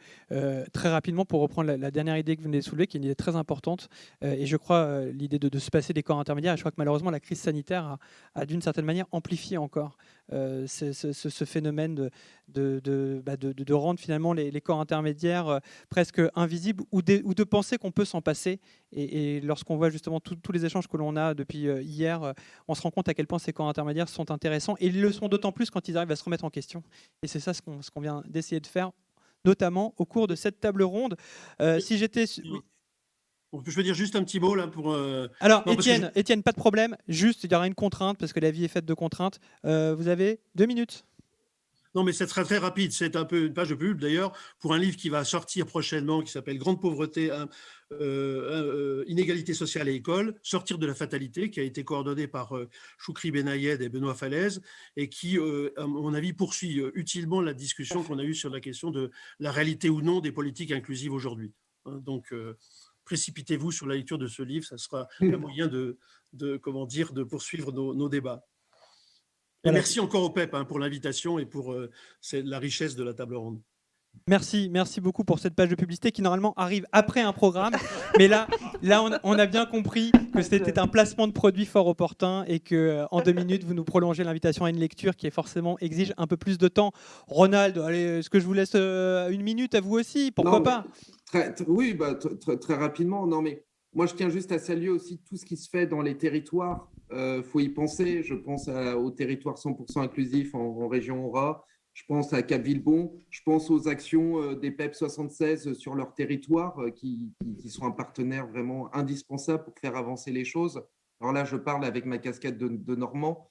très rapidement, pour reprendre la dernière idée que vous venez de soulever, qui est une idée très importante, et je crois l'idée de se passer des corps intermédiaires, et je crois que malheureusement la crise sanitaire a d'une certaine manière amplifié encore ce phénomène de rendre finalement les corps intermédiaires presque invisibles, ou de penser qu'on peut s'en passer. Et lorsqu'on voit justement tous les échanges que l'on a depuis hier, on se rend compte à quel point ces corps intermédiaires sont intéressants, et ils le sont d'autant plus quand ils arrivent à se remettre en question. Et c'est ça ce qu'on vient d'essayer de faire, notamment au cours de cette table ronde. Si j'étais... Oui. Je veux dire juste un petit mot là pour. Alors, Non, parce que Étienne, pas de problème. Juste, il y aura une contrainte, parce que la vie est faite de contraintes. Vous avez 2 minutes. Non, mais ça sera très rapide. C'est un peu une page de pub, d'ailleurs, pour un livre qui va sortir prochainement, qui s'appelle Grande pauvreté, inégalité sociale et école, sortir de la fatalité, qui a été coordonné par Choukri Benayed et Benoît Falaise, et qui, à mon avis, poursuit utilement la discussion qu'on a eue sur la question de la réalité ou non des politiques inclusives aujourd'hui. Donc, précipitez-vous sur la lecture de ce livre, ça sera un moyen de poursuivre nos débats. Et Voilà. merci encore au PEP pour l'invitation et pour la richesse de la table ronde. Merci beaucoup pour cette page de publicité qui normalement arrive après un programme. Mais là on a bien compris que c'était un placement de produit fort opportun, et que en 2 minutes, vous nous prolongez l'invitation à une lecture qui forcément exige un peu plus de temps. Ronald, allez, est-ce que je vous laisse 1 minute à vous aussi? Pourquoi pas? Oui, très rapidement. Non, mais moi, je tiens juste à saluer aussi tout ce qui se fait dans les territoires. Faut y penser. Je pense au territoire 100% inclusif en région Aura. Je pense à Cap-Villebon. Je pense aux actions des PEP 76 sur leur territoire, qui sont un partenaire vraiment indispensable pour faire avancer les choses. Alors là, je parle avec ma casquette de Normand.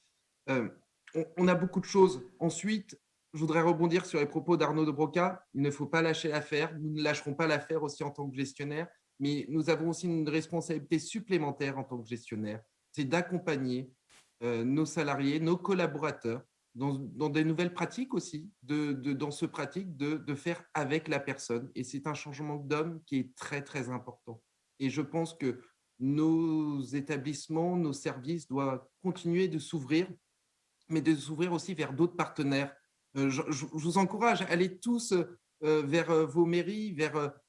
On a beaucoup de choses. Ensuite, je voudrais rebondir sur les propos d'Arnaud de Broca. Il ne faut pas lâcher l'affaire. Nous ne lâcherons pas l'affaire aussi en tant que gestionnaire, mais nous avons aussi une responsabilité supplémentaire en tant que gestionnaire. C'est d'accompagner nos salariés, nos collaborateurs dans des nouvelles pratiques aussi, dans ce pratique de faire avec la personne. Et c'est un changement d'homme qui est très, très important. Et je pense que nos établissements, nos services doivent continuer de s'ouvrir, mais de s'ouvrir aussi vers d'autres partenaires. Je vous encourage, allez tous vers vos mairies, vers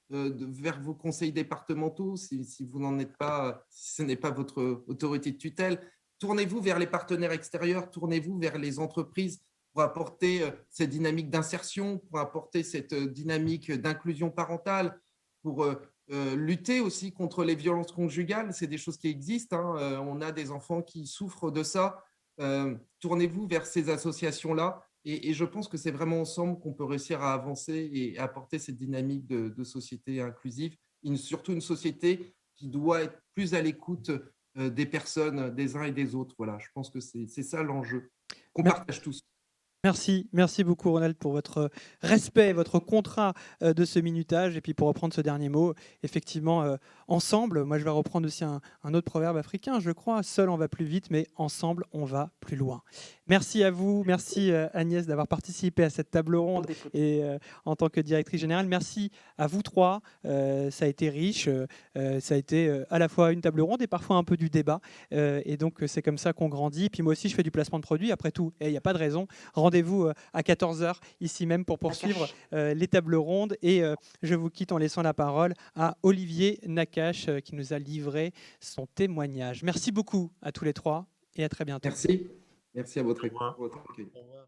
vos conseils départementaux, si vous n'en êtes pas, si ce n'est pas votre autorité de tutelle. Tournez-vous vers les partenaires extérieurs, tournez-vous vers les entreprises pour apporter cette dynamique d'insertion, pour apporter cette dynamique d'inclusion parentale, pour lutter aussi contre les violences conjugales. C'est des choses qui existent. On a des enfants qui souffrent de ça. Tournez-vous vers ces associations-là, et je pense que c'est vraiment ensemble qu'on peut réussir à avancer et apporter cette dynamique de société inclusive, surtout une société qui doit être plus à l'écoute des personnes, des uns et des autres. Voilà, je pense que c'est ça l'enjeu qu'on Mer- partage tous. Merci beaucoup Ronald pour votre respect, votre contrat de ce minutage. Et puis pour reprendre ce dernier mot, effectivement, ensemble, moi je vais reprendre aussi un autre proverbe africain, je crois, seul on va plus vite, mais ensemble on va plus loin. Merci à vous, merci Agnès d'avoir participé à cette table ronde et en tant que directrice générale. Merci à vous trois, ça a été riche, ça a été à la fois une table ronde et parfois un peu du débat. Et donc c'est comme ça qu'on grandit. Puis moi aussi je fais du placement de produits, après tout, il n'y a pas de raison. Rendez-vous à 14 h ici même pour poursuivre les tables rondes. Et je vous quitte en laissant la parole à Olivier Nakache qui nous a livré son témoignage. Merci beaucoup à tous les trois et à très bientôt. Merci. Merci à votre Au revoir. accueil. Au revoir.